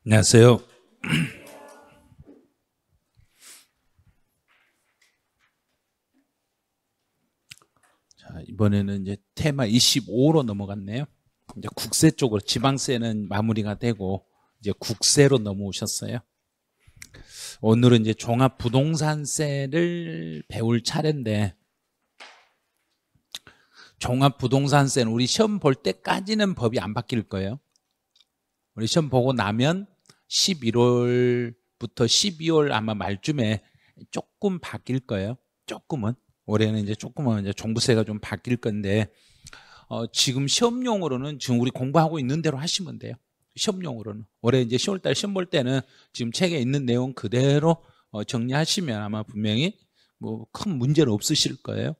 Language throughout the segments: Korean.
안녕하세요. 자, 이번에는 이제 테마 25로 넘어갔네요. 이제 국세 쪽으로, 지방세는 마무리가 되고 이제 국세로 넘어오셨어요. 오늘은 이제 종합부동산세를 배울 차례인데, 종합부동산세는 우리 시험 볼 때까지는 법이 안 바뀔 거예요. 우리 시험 보고 나면 11월부터 12월 아마 말쯤에 조금 바뀔 거예요. 조금은. 올해는 이제 조금은 이제 종부세가 좀 바뀔 건데, 지금 시험용으로는 지금 우리 공부하고 있는 대로 하시면 돼요. 시험용으로는. 올해 이제 10월달 시험 볼 때는 지금 책에 있는 내용 그대로 정리하시면 아마 분명히 뭐 큰 문제는 없으실 거예요.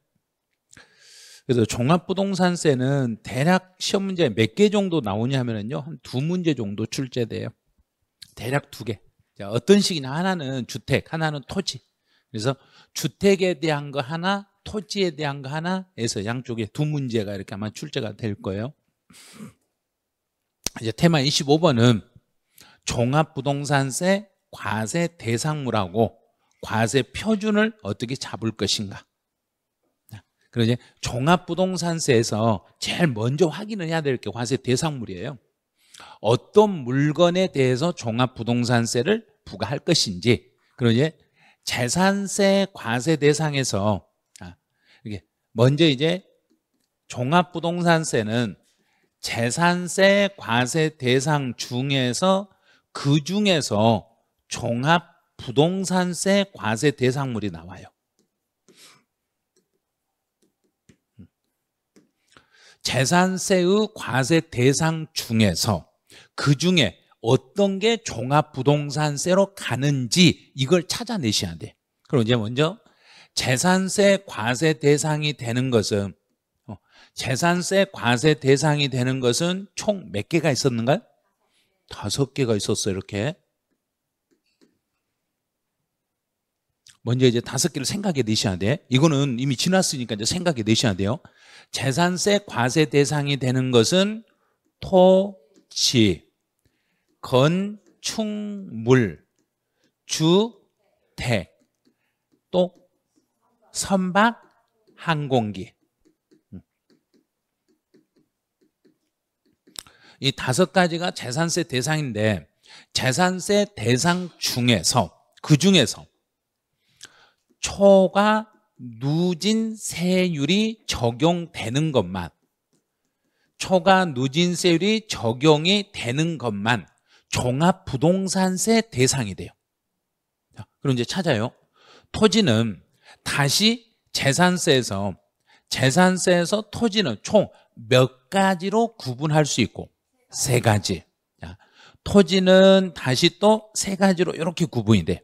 그래서 종합부동산세는 대략 시험 문제 몇 개 정도 나오냐면요, 한 2문제 정도 출제돼요. 대략 2개. 자, 어떤 식이냐, 하나는 주택, 하나는 토지. 그래서 주택에 대한 거 하나, 토지에 대한 거 하나 해서 양쪽에 2문제가 이렇게 아마 출제가 될 거예요. 이제 테마 25번은 종합부동산세 과세 대상물하고 과세 표준을 어떻게 잡을 것인가. 그리고 이제 종합부동산세에서 제일 먼저 확인을 해야 될 게 과세 대상물이에요. 어떤 물건에 대해서 종합부동산세를 부과할 것인지. 그리고 이제 재산세 과세 대상에서 이게 먼저 이제 종합부동산세는 재산세 과세 대상 중에서 그 중에서 종합부동산세 과세 대상물이 나와요. 재산세의 과세 대상 중에서 그 중에 어떤 게 종합부동산세로 가는지 이걸 찾아내셔야 돼. 그럼 이제 먼저 재산세 과세 대상이 되는 것은, 재산세 과세 대상이 되는 것은 총 몇 개가 있었는가요? 5개가 있었어요. 이렇게 먼저 이제 5개를 생각해 내셔야 돼. 이거는 이미 지났으니까 이제 생각해 내셔야 돼요. 재산세 과세 대상이 되는 것은 토지, 건축물, 주택, 또 선박, 항공기. 이 5가지가 재산세 대상인데, 재산세 대상 중에서, 그 중에서 초과 누진세율이 적용되는 것만, 초과 누진세율이 적용이 되는 것만 종합부동산세 대상이 돼요. 자, 그럼 이제 찾아요. 토지는 다시 재산세에서 토지는 총 몇 가지로 구분할 수 있고, 3가지. 자, 토지는 다시 또 3가지로 이렇게 구분이 돼.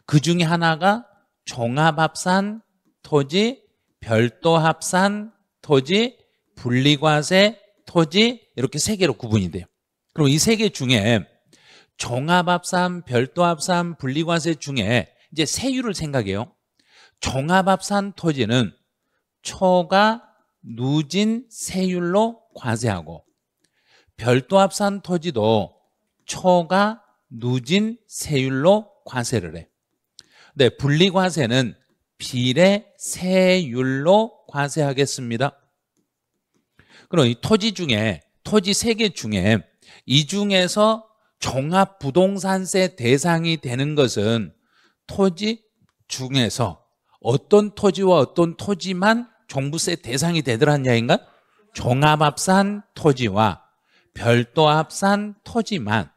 그 중에 하나가 종합합산 토지, 별도합산 토지, 분리과세 토지, 이렇게 3개로 구분이 돼요. 그럼 이 3개 중에 종합합산, 별도합산, 분리과세 중에 이제 세율을 생각해요. 종합합산 토지는 초과 누진 세율로 과세하고, 별도합산 토지도 초과 누진 세율로 과세를 해. 네, 분리과세는 비례세율로 과세하겠습니다. 그럼 이 토지 중에, 토지 3개 중에 이 중에서 종합부동산세 대상이 되는 것은 토지 중에서 어떤 토지와 어떤 토지만 종부세 대상이 되더란 이야기인가? 종합합산 토지와 별도합산 토지만,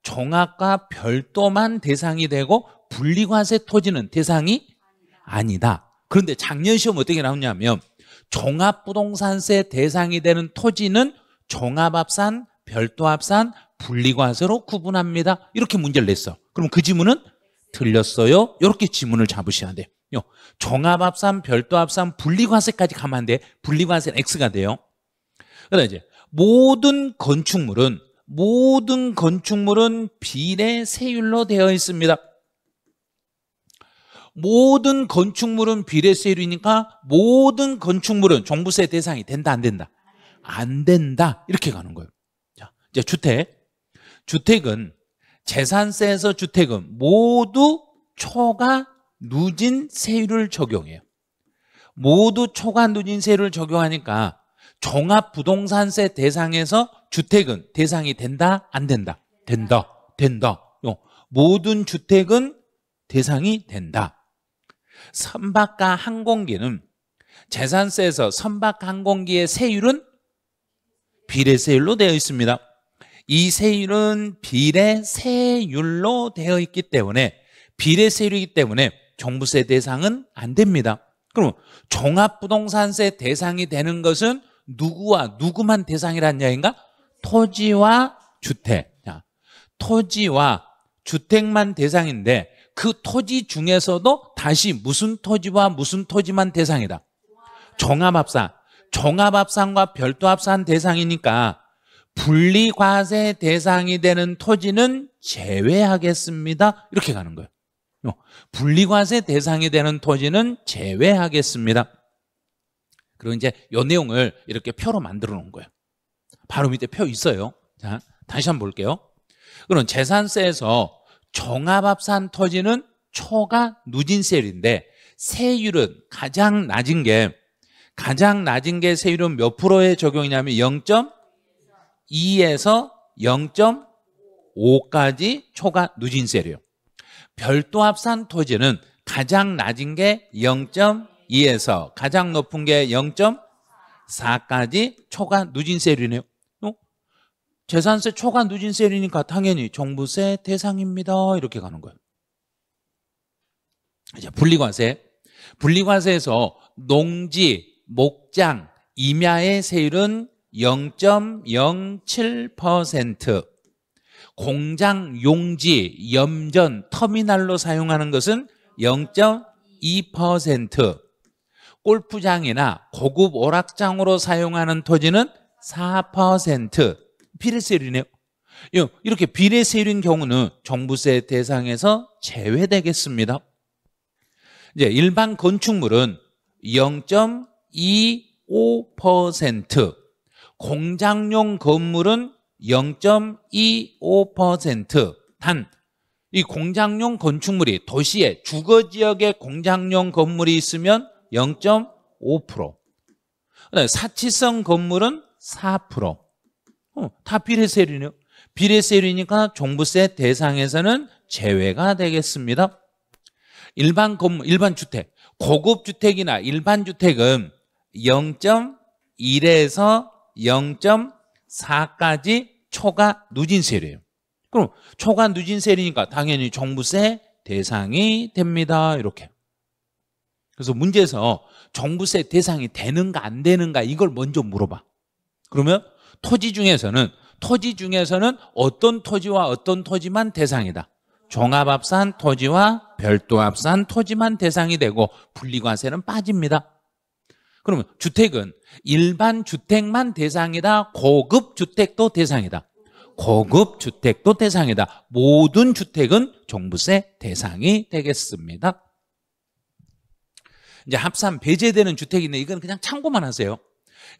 종합과 별도만 대상이 되고 분리과세 토지는 대상이 아니다. 그런데 작년 시험 어떻게 나오냐면 종합부동산세 대상이 되는 토지는 종합합산, 별도합산, 분리과세로 구분합니다. 이렇게 문제를 냈어. 그럼 그 지문은 틀렸어요. 이렇게 지문을 잡으셔야 돼요. 종합합산, 별도합산, 분리과세까지 가면 안 돼. 분리과세는 X가 돼요. 그다음에 이제 모든 건축물은 비례세율로 되어 있습니다. 모든 건축물은 비례세율이니까 모든 건축물은 종부세 대상이 된다, 안 된다? 안 된다. 이렇게 가는 거예요. 자, 이제 주택은 재산세에서 주택은 모두 초과 누진 세율을 적용해요. 모두 초과 누진 세율을 적용하니까 종합부동산세 대상에서 주택은 대상이 된다? 안 된다? 된다. 된다. 모든 주택은 대상이 된다. 선박과 항공기는 재산세에서 선박 항공기의 세율은 비례세율로 되어 있습니다. 이 세율은 비례세율로 되어 있기 때문에 비례세율이기 때문에 종부세 대상은 안 됩니다. 그럼 종합부동산세 대상이 되는 것은 누구와 누구만 대상이라는 이야기인가? 토지와 주택. 토지와 주택만 대상인데 그 토지 중에서도 다시 무슨 토지와 무슨 토지만 대상이다? 종합합산. 종합합산과 별도합산 대상이니까 분리과세 대상이 되는 토지는 제외하겠습니다. 이렇게 가는 거예요. 분리과세 대상이 되는 토지는 제외하겠습니다. 그리고 이제 이 내용을 이렇게 표로 만들어 놓은 거예요. 바로 밑에 표 있어요. 자, 다시 한번 볼게요. 그럼 재산세에서 종합합산 토지는 초과 누진세율인데 세율은 가장 낮은 게 세율은 몇 프로에 적용이냐면 0.2에서 0.5까지 초과 누진세율이에요. 별도합산 토지는 가장 낮은 게 0.2에서 가장 높은 게 0.4까지 초과 누진세율이네요. 재산세 초과 누진세율이니까 당연히 종부세 대상입니다. 이렇게 가는 거예요. 이제 분리과세. 분리과세에서 농지, 목장, 임야의 세율은 0.07%, 공장, 용지, 염전, 터미널로 사용하는 것은 0.2%, 골프장이나 고급 오락장으로 사용하는 토지는 4%. 비례세율이네요. 이렇게 비례세율인 경우는 종부세 대상에서 제외되겠습니다. 이제 일반 건축물은 0.25%, 공장용 건물은 0.25%. 단 이 공장용 건축물이 도시의 주거지역에 공장용 건물이 있으면 0.5%, 사치성 건물은 4%. 다 비례세율이네요. 비례세율이니까 종부세 대상에서는 제외가 되겠습니다. 일반 건물, 일반 주택, 고급 주택이나 일반 주택은 0.1에서 0.4까지 초과 누진세율이에요. 그럼 초과 누진세율이니까 당연히 종부세 대상이 됩니다. 이렇게. 그래서 문제에서 종부세 대상이 되는가 안 되는가 이걸 먼저 물어봐. 그러면 토지 중에서는 어떤 토지와 어떤 토지만 대상이다. 종합합산 토지와 별도합산 토지만 대상이 되고 분리과세는 빠집니다. 그러면 주택은 일반 주택만 대상이다. 고급 주택도 대상이다. 고급 주택도 대상이다. 모든 주택은 종부세 대상이 되겠습니다. 이제 합산 배제되는 주택인데 이건 그냥 참고만 하세요.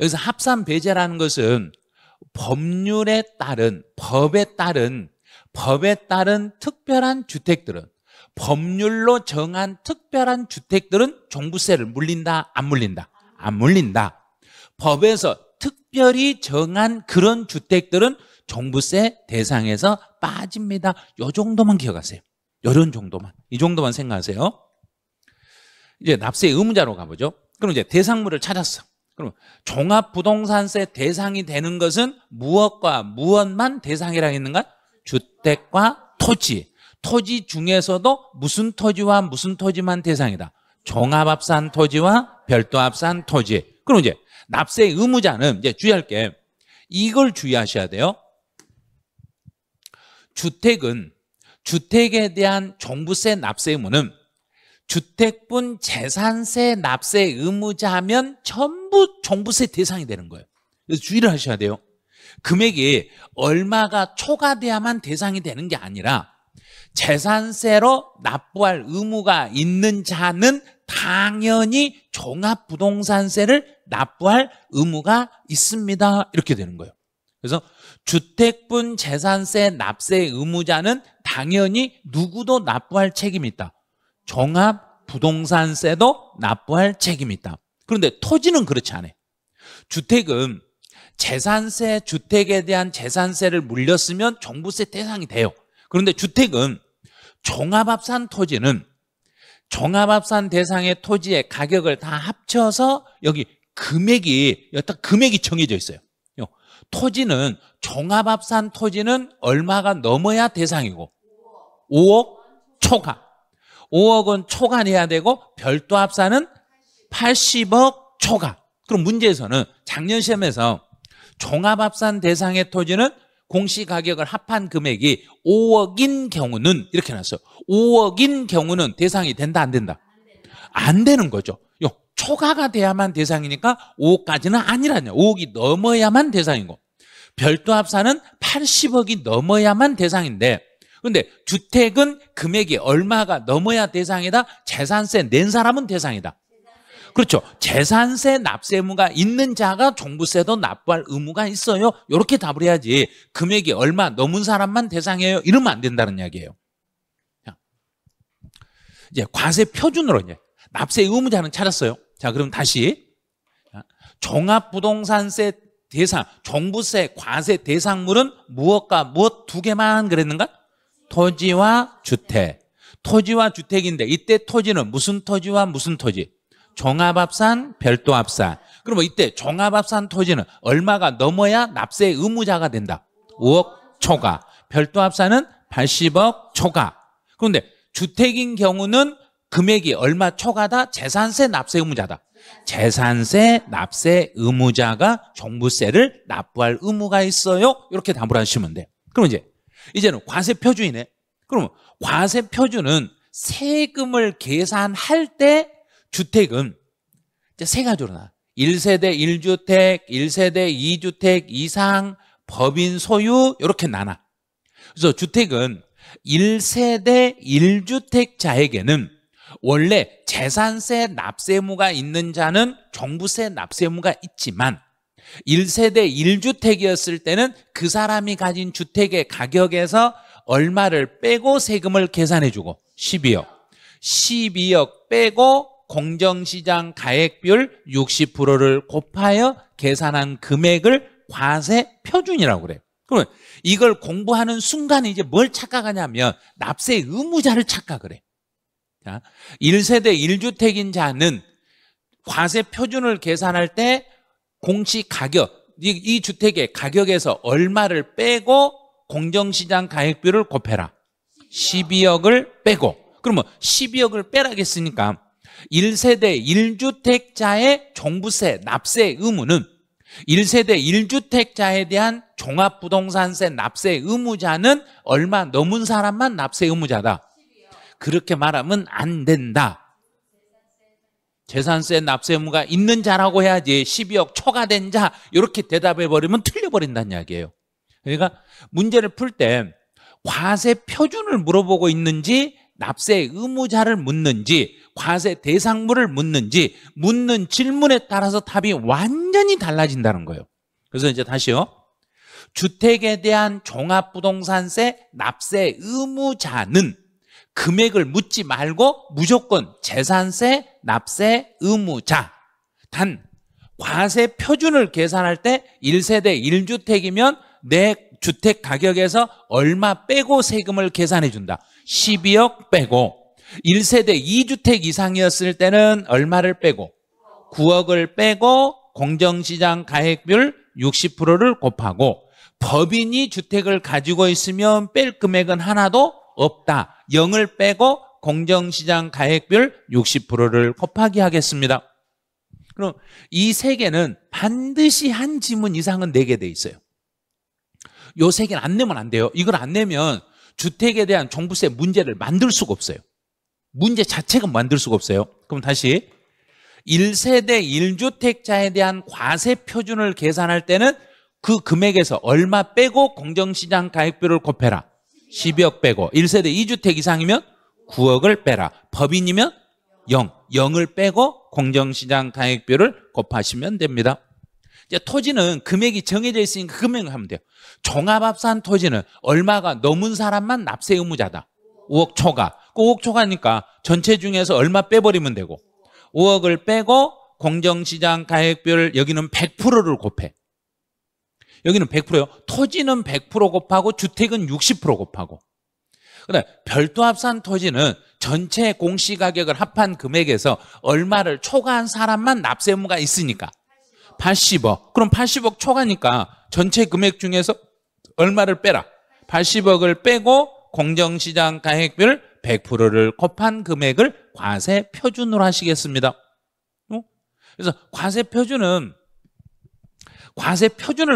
여기서 합산 배제라는 것은 법에 따른 특별한 주택들은, 법률로 정한 특별한 주택들은 종부세를 물린다, 안 물린다? 안 물린다. 법에서 특별히 정한 그런 주택들은 종부세 대상에서 빠집니다. 이 정도만 기억하세요. 이런 정도만. 이 정도만 생각하세요. 이제 납세 의무자로 가보죠. 그럼 이제 대상물을 찾았어. 그럼 종합부동산세 대상이 되는 것은 무엇과 무엇만 대상이라 했는가? 주택과 토지. 토지 중에서도 무슨 토지와 무슨 토지만 대상이다. 종합합산 토지와 별도합산 토지. 그럼 이제 납세 의무자는 이제 주의할 게 이걸 주의하셔야 돼요. 주택에 대한 종부세 납세 의무는 주택분 재산세 납세 의무자면 전부 종부세 대상이 되는 거예요. 그래서 주의를 하셔야 돼요. 금액이 얼마가 초과돼야만 대상이 되는 게 아니라 재산세로 납부할 의무가 있는 자는 당연히 종합부동산세를 납부할 의무가 있습니다. 이렇게 되는 거예요. 그래서 주택분 재산세 납세 의무자는 당연히 누구도 납부할 책임이 있다. 종합부동산세도 납부할 책임이 있다. 그런데 토지는 그렇지 않아요. 주택은 재산세, 주택에 대한 재산세를 물렸으면 종부세 대상이 돼요. 그런데 주택은 종합합산 토지는 종합합산 대상의 토지의 가격을 다 합쳐서 여기 금액이 정해져 있어요. 토지는 종합합산 토지는 얼마가 넘어야 대상이고 5억 초과. 5억은 초과해야 되고 별도 합산은 80억 초과. 그럼 문제에서는 작년 시험에서 종합합산 대상의 토지는 공시가격을 합한 금액이 5억인 경우는 이렇게 나왔어요. 5억인 경우는 대상이 된다 안 된다? 안 되는 거죠. 초과가 돼야만 대상이니까 5억까지는 아니라냐. 5억이 넘어야만 대상이고 별도 합산은 80억이 넘어야만 대상인데 그런데 주택은 금액이 얼마가 넘어야 대상이다. 재산세 낸 사람은 대상이다. 그렇죠. 재산세 납세 의무가 있는 자가 종부세도 납부할 의무가 있어요. 이렇게 답을 해야지 금액이 얼마 넘은 사람만 대상이에요. 이러면 안 된다는 이야기예요. 이제 과세 표준으로 이제 납세 의무자는 찾았어요. 자, 그럼 다시 종합부동산세 대상, 종부세 과세 대상물은 무엇과 무엇 두 개만 그랬는가? 토지와 주택. 토지와 주택인데 이때 토지는 무슨 토지와 무슨 토지? 종합합산, 별도합산. 그러면 이때 종합합산 토지는 얼마가 넘어야 납세 의무자가 된다. 5억 초과. 별도합산은 80억 초과. 그런데 주택인 경우는 금액이 얼마 초과다? 재산세 납세 의무자다. 재산세 납세 의무자가 종부세를 납부할 의무가 있어요. 이렇게 답을 하시면 돼. 그럼 이제는 과세 표준이네. 그러면 과세 표준은 세금을 계산할 때 주택은 이제 세 가지로 나와. 1세대 1주택, 1세대 2주택 이상, 법인 소유 이렇게 나눠. 그래서 주택은 1세대 1주택자에게는 원래 재산세 납세 의무가 있는 자는 종부세 납세 의무가 있지만 1세대 1주택이었을 때는 그 사람이 가진 주택의 가격에서 얼마를 빼고 세금을 계산해주고 12억. 12억 빼고 공정시장 가액비율 60%를 곱하여 계산한 금액을 과세 표준이라고 그래요. 그러면 이걸 공부하는 순간에 이제 뭘 착각하냐면 납세 의무자를 착각을 해. 자, 1세대 1주택인 자는 과세 표준을 계산할 때 공시가격, 이 주택의 가격에서 얼마를 빼고 공정시장 가액비율을 곱해라. 12억을 빼고. 그러면 12억을 빼라겠으니까 1세대 1주택자의 종부세 납세 의무는 1세대 1주택자에 대한 종합부동산세 납세 의무자는 얼마 넘은 사람만 납세 의무자다. 그렇게 말하면 안 된다. 재산세 납세 의무가 있는 자라고 해야지 12억 초과된 자 이렇게 대답해버리면 틀려버린다는 이야기예요. 그러니까 문제를 풀 때 과세 표준을 물어보고 있는지 납세 의무자를 묻는지 과세 대상물을 묻는지 묻는 질문에 따라서 답이 완전히 달라진다는 거예요. 그래서 이제 다시요. 주택에 대한 종합부동산세 납세 의무자는 금액을 묻지 말고 무조건 재산세 납세 의무자. 단 과세 표준을 계산할 때 1세대 1주택이면 내 주택 가격에서 얼마 빼고 세금을 계산해 준다. 12억 빼고 1세대 2주택 이상이었을 때는 얼마를 빼고 9억을 빼고 공정시장 가액비율 60%를 곱하고 법인이 주택을 가지고 있으면 뺄 금액은 하나도 없다. 0을 빼고 공정시장 가액비율 60%를 곱하기 하겠습니다. 그럼 이 세 개는 반드시 한 지문 이상은 내게 돼 있어요. 요 세 개는 안 내면 안 돼요. 이걸 안 내면 주택에 대한 종부세 문제를 만들 수가 없어요. 문제 자체가 만들 수가 없어요. 그럼 다시 1세대 1주택자에 대한 과세 표준을 계산할 때는 그 금액에서 얼마 빼고 공정시장 가액비율을 곱해라. 12억 빼고 1세대 2주택 이상이면 9억을 빼라. 법인이면 0, 0을 빼고 공정시장 가액비율을 곱하시면 됩니다. 이제 토지는 금액이 정해져 있으니까 그 금액을 하면 돼요. 종합합산 토지는 얼마가 넘은 사람만 납세 의무자다. 5억 초과. 그 5억 초과니까 전체 중에서 얼마 빼버리면 되고 5억을 빼고 공정시장 가액비율 여기는 100%를 곱해. 여기는 100%예요. 토지는 100% 곱하고 주택은 60% 곱하고. 그다음에 별도합산 토지는 전체 공시가격을 합한 금액에서 얼마를 초과한 사람만 납세 의무가 있으니까 80억. 그럼 80억 초과니까 전체 금액 중에서 얼마를 빼라. 80억을 빼고 공정시장 가액비율 100%를 곱한 금액을 과세 표준으로 하시겠습니다. 그래서 과세 표준을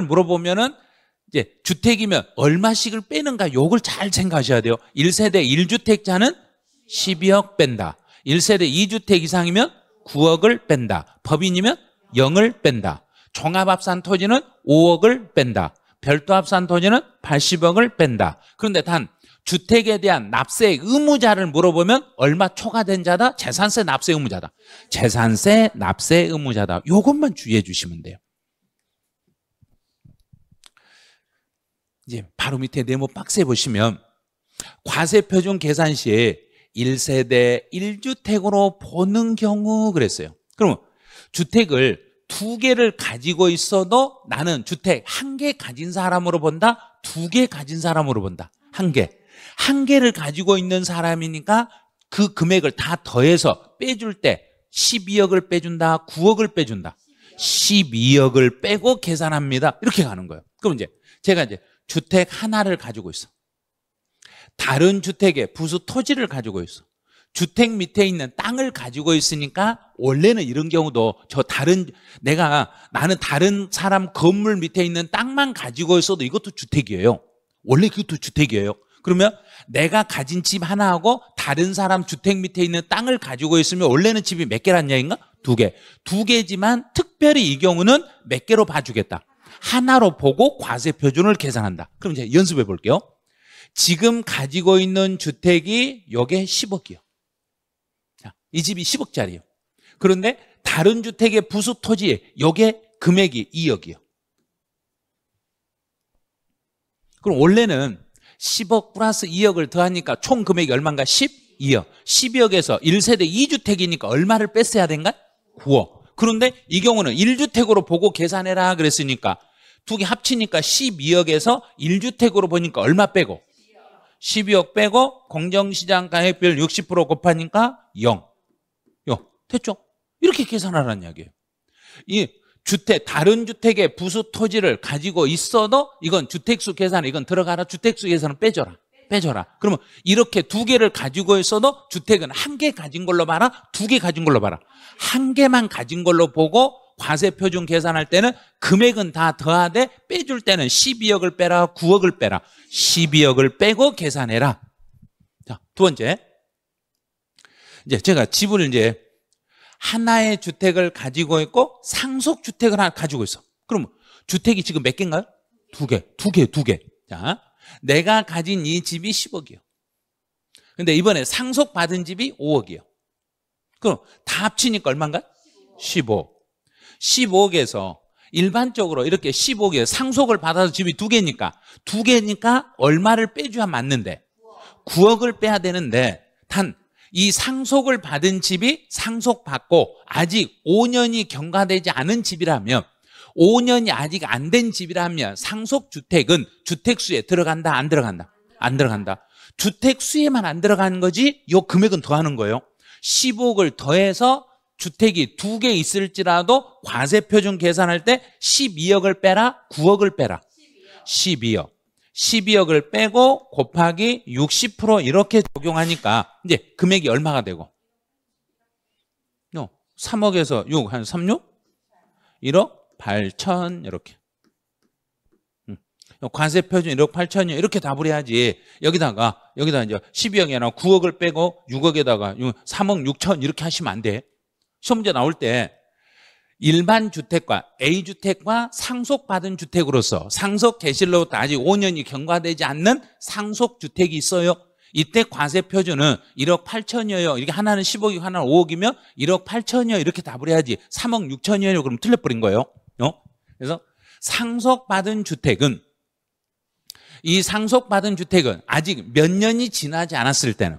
물어보면은 이제 주택이면 얼마씩을 빼는가 요걸 잘 생각하셔야 돼요. 1세대 1주택자는 12억 뺀다. 1세대 2주택 이상이면 9억을 뺀다. 법인이면 0을 뺀다. 종합합산 토지는 5억을 뺀다. 별도합산 토지는 80억을 뺀다. 그런데 단 주택에 대한 납세 의무자를 물어보면 얼마 초과된 자다? 재산세 납세 의무자다. 재산세 납세 의무자다. 요것만 주의해 주시면 돼요. 이제 바로 밑에 네모 박스에 보시면 과세 표준 계산 시에 1세대 1주택으로 보는 경우 그랬어요. 그러면 주택을 2개를 가지고 있어도 나는 주택 1개 가진 사람으로 본다? 2개 가진 사람으로 본다? 1개. 1개를 가지고 있는 사람이니까 그 금액을 다 더해서 빼줄 때 12억을 빼준다? 9억을 빼준다? 12억을 빼고 계산합니다. 이렇게 가는 거예요. 그럼 이제 제가 이제 주택 하나를 가지고 있어. 다른 주택에 부수 토지를 가지고 있어. 주택 밑에 있는 땅을 가지고 있으니까 원래는 이런 경우도 나는 다른 사람 건물 밑에 있는 땅만 가지고 있어도 이것도 주택이에요. 원래 그것도 주택이에요. 그러면 내가 가진 집 하나하고 다른 사람 주택 밑에 있는 땅을 가지고 있으면 원래는 집이 몇 개란 얘기인가? 2개. 2개지만 특별히 이 경우는 몇 개로 봐주겠다. 하나로 보고 과세 표준을 계산한다. 그럼 이제 연습해 볼게요. 지금 가지고 있는 주택이 요게 10억이요. 자, 이 집이 10억짜리예요. 그런데 다른 주택의 부수 토지에 요게 금액이 2억이요. 그럼 원래는 10억 플러스 2억을 더하니까 총 금액이 얼마인가? 12억. 12억에서 1세대 2주택이니까 얼마를 뺐어야 된가? 9억. 그런데 이 경우는 1주택으로 보고 계산해라 그랬으니까 2개 합치니까 12억에서 1주택으로 보니까 얼마 빼고? 12억 빼고 공정시장 가액비율 60% 곱하니까 0. 됐죠? 이렇게 계산하라는 이야기예요. 이 주택, 다른 주택의 부수 토지를 가지고 있어도 이건 주택수 계산에 이건 들어가라. 주택수 계산은 빼줘라. 그러면 이렇게 2개를 가지고 있어도 주택은 1개 가진 걸로 봐라. 2개 가진 걸로 봐라. 1개만 가진 걸로 보고 과세 표준 계산할 때는 금액은 다 더하되 빼줄 때는 12억을 빼라. 9억을 빼라. 12억을 빼고 계산해라. 자, 두 번째. 이제 제가 집을 이제 하나의 주택을 가지고 있고 상속주택을 하나 가지고 있어. 그럼 주택이 지금 몇 개인가요? 2개. 자, 내가 가진 이 집이 10억이요. 근데 이번에 상속받은 집이 5억이요. 그럼 다 합치니까 얼마인가요? 15억. 15억에서 일반적으로 이렇게 15억에 상속을 받아서 집이 2개니까 얼마를 빼줘야 맞는데 9억을 빼야 되는데 단 이 상속을 받은 집이 상속받고 아직 5년이 경과되지 않은 집이라면 5년이 아직 안 된 집이라면 상속주택은 주택수에 들어간다 안 들어간다? 안 들어간다. 주택수에만 안 들어가는 거지 이 금액은 더하는 거예요. 15억을 더해서 주택이 2개 있을지라도 과세표준 계산할 때 12억을 빼라 9억을 빼라 12억을 빼고 곱하기 60% 이렇게 적용하니까 이제 금액이 얼마가 되고 3억에서 6, 한 36? 1억 8천 이렇게 과세표준 1억 8천이요 이렇게 답을 해야지 여기다가 이제 12억이 아니라 9억을 빼고 6억에다가 3억 6천 이렇게 하시면 안 돼. 시험 문제 나올 때 일반 주택과 A주택과 상속받은 주택으로서 상속 개시로부터 아직 5년이 경과되지 않는 상속주택이 있어요. 이때 과세표준은 1억 8천이에요. 이렇게 하나는 10억이고 하나는 5억이면 1억 8천이요. 이렇게 답을 해야지 3억 6천이에요. 그럼 틀려버린 거예요. 그래서 상속받은 주택은, 이 상속받은 주택은 아직 몇 년이 지나지 않았을 때는,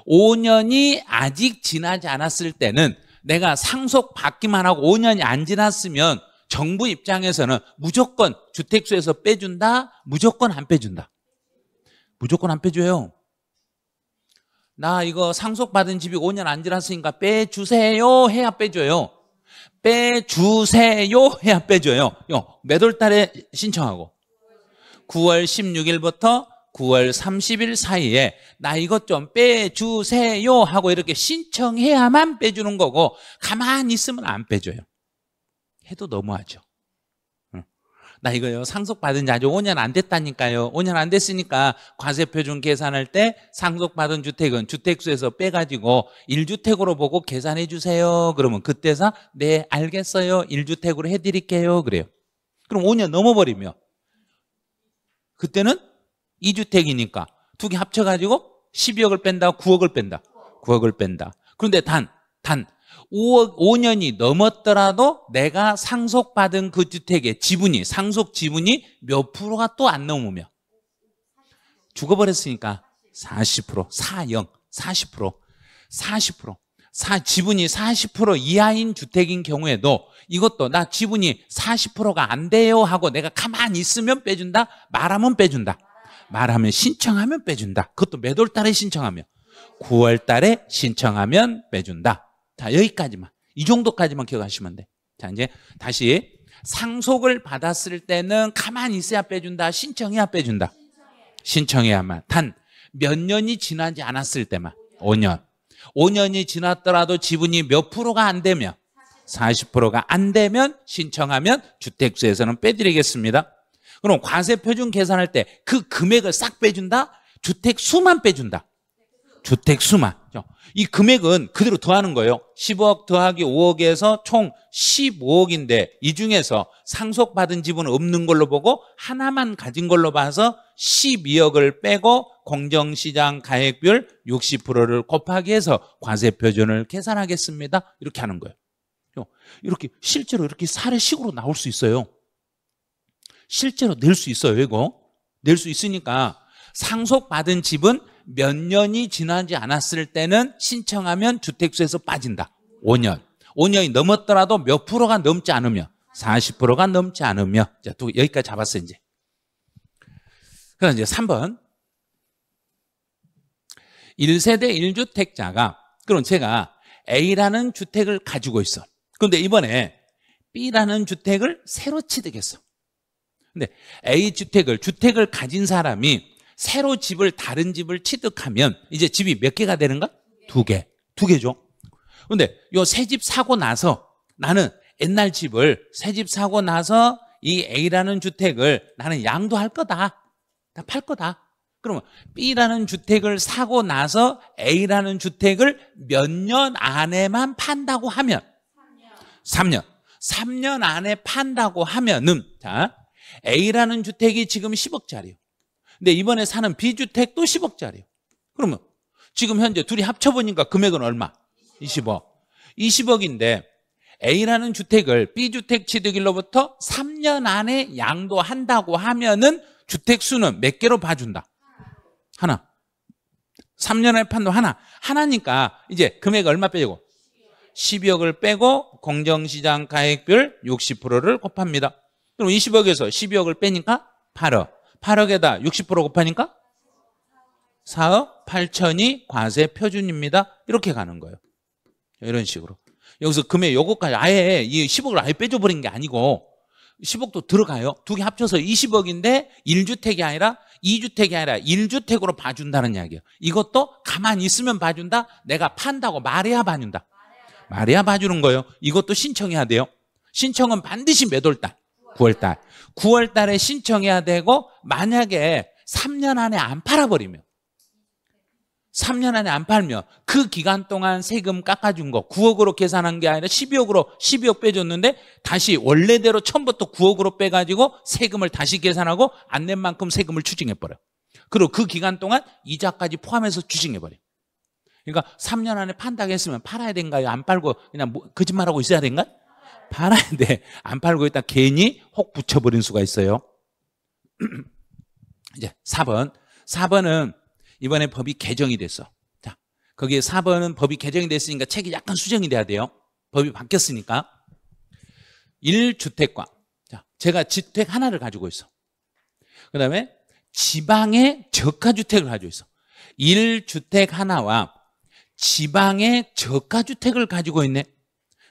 5년이 아직 지나지 않았을 때는 내가 상속받기만 하고 5년이 안 지났으면 정부 입장에서는 무조건 주택수에서 빼준다? 무조건 안 빼준다? 무조건 안 빼줘요. 나 이거 상속받은 집이 5년 안 지났으니까 빼주세요 해야 빼줘요. 빼주세요 해야 빼줘요. 몇 월 달에 신청하고? 9월 16일부터 9월 30일 사이에 나 이것 좀 빼주세요 하고 이렇게 신청해야만 빼주는 거고, 가만히 있으면 안 빼줘요. 해도 너무하죠. 나 이거요 상속받은 지 아직 5년 안 됐다니까요. 5년 안 됐으니까 과세표준 계산할 때 상속받은 주택은 주택수에서 빼가지고 1주택으로 보고 계산해 주세요. 그러면 그때서 네 알겠어요, 1주택으로 해드릴게요 그래요. 그럼 5년 넘어버리면 그때는 2주택이니까 두 개 합쳐가지고 12억을 뺀다, 9억을 뺀다? 9억을 뺀다. 그런데 단 5년이 넘었더라도 내가 상속받은 그 주택의 지분이, 상속 지분이 몇 프로가 또 안 넘으면, 죽어버렸으니까 40%, 40%, 지분이 40% 이하인 주택인 경우에도 이것도 나 지분이 40%가 안 돼요 하고 내가 가만히 있으면 빼준다? 말하면 빼준다? 말하면 신청하면 빼준다. 그것도 몇 월 달에 신청하면? 9월 달에 신청하면 빼준다. 자, 여기까지만, 이 정도까지만 기억하시면 돼. 자, 이제 다시 상속을 받았을 때는 가만히 있어야 빼준다, 신청해야 빼준다? 신청해야만. 단 몇 년이 지나지 않았을 때만. 5년이 지났더라도 지분이 몇 프로가 안 되면, 40%가 안 되면 신청하면 주택수에서는 빼드리겠습니다. 그럼 과세표준 계산할 때 그 금액을 싹 빼준다? 주택수만 빼준다? 주택수만. 이 금액은 그대로 더하는 거예요. 10억 더하기 5억에서 총 15억인데 이 중에서 상속받은 지분은 없는 걸로 보고 하나만 가진 걸로 봐서 12억을 빼고 공정시장 가액비율 60%를 곱하기 해서 과세표준을 계산하겠습니다. 이렇게 하는 거예요. 이렇게 실제로 이렇게 사례식으로 나올 수 있어요. 실제로 낼 수 있어요. 이거 낼 수 있으니까 상속받은 집은 몇 년이 지나지 않았을 때는 신청하면 주택수에서 빠진다. 5년이 넘었더라도 몇 프로가 넘지 않으면, 40%가 넘지 않으면. 자, 또 여기까지 잡았어요. 이제 그럼 이제 3번 1세대 1주택자가, 그럼 제가 A라는 주택을 가지고 있어. 그런데 이번에 B라는 주택을 새로 취득했어. 근데 주택을 가진 사람이 새로 다른 집을 취득하면 이제 집이 몇 개가 되는가? 두 개죠. 그런데 요 새 집 사고 나서 나는 옛날 집을 새 집 사고 나서 이 A라는 주택을 나는 양도할 거다. 다 팔 거다. 그러면 B라는 주택을 사고 나서 A라는 주택을 몇 년 안에만 판다고 하면 3년 안에 판다고 하면은, 자, A라는 주택이 지금 10억짜리요. 근데 이번에 사는 B주택도 10억짜리요. 그러면 지금 현재 둘이 합쳐보니까 금액은 얼마? 20억인데 A라는 주택을 B주택 취득일로부터 3년 안에 양도한다고 하면은 주택수는 몇 개로 봐준다? 하나. 3년 안에 판도 하나니까 이제 금액 얼마 빼고? 12억을 빼고 공정시장 가액비율 60%를 곱합니다. 그럼 20억에서 12억을 빼니까 8억에다 60% 곱하니까 4억 8천이 과세 표준입니다. 이렇게 가는 거예요. 이런 식으로. 여기서 금액 요거까지 아예 이 10억을 아예 빼줘버린 게 아니고 10억도 들어가요. 두 개 합쳐서 20억인데 1주택이 아니라 2주택이 아니라 1주택으로 봐준다는 이야기예요. 이것도 가만히 있으면 봐준다? 내가 판다고 말해야 봐준다? 말해야 봐주는 거예요. 이것도 신청해야 돼요. 신청은 반드시 몇 월달? 9월달. 9월달에 신청해야 되고, 만약에 3년 안에 안 팔아버리면, 3년 안에 안 팔면 그 기간 동안 세금 깎아준 거 9억으로 계산한 게 아니라 12억 빼줬는데 다시 원래대로 처음부터 9억으로 빼가지고 세금을 다시 계산하고 안 낸 만큼 세금을 추징해버려. 그리고 그 기간 동안 이자까지 포함해서 추징해버려. 그러니까 3년 안에 판다고 했으면 팔아야 된가요? 안 팔고 그냥 거짓말하고 있어야 된가요? 팔아야 돼. 안 팔고 있다 괜히 혹 붙여버린 수가 있어요. 이제 4번. 4번은 이번에 법이 개정이 됐어. 자, 거기에 4번은 법이 개정이 됐으니까 책이 약간 수정이 돼야 돼요. 법이 바뀌었으니까. 1주택과. 자, 제가 주택 하나를 가지고 있어. 그 다음에 지방의 저가주택을 가지고 있어. 1주택 하나와 지방의 저가주택을 가지고 있네.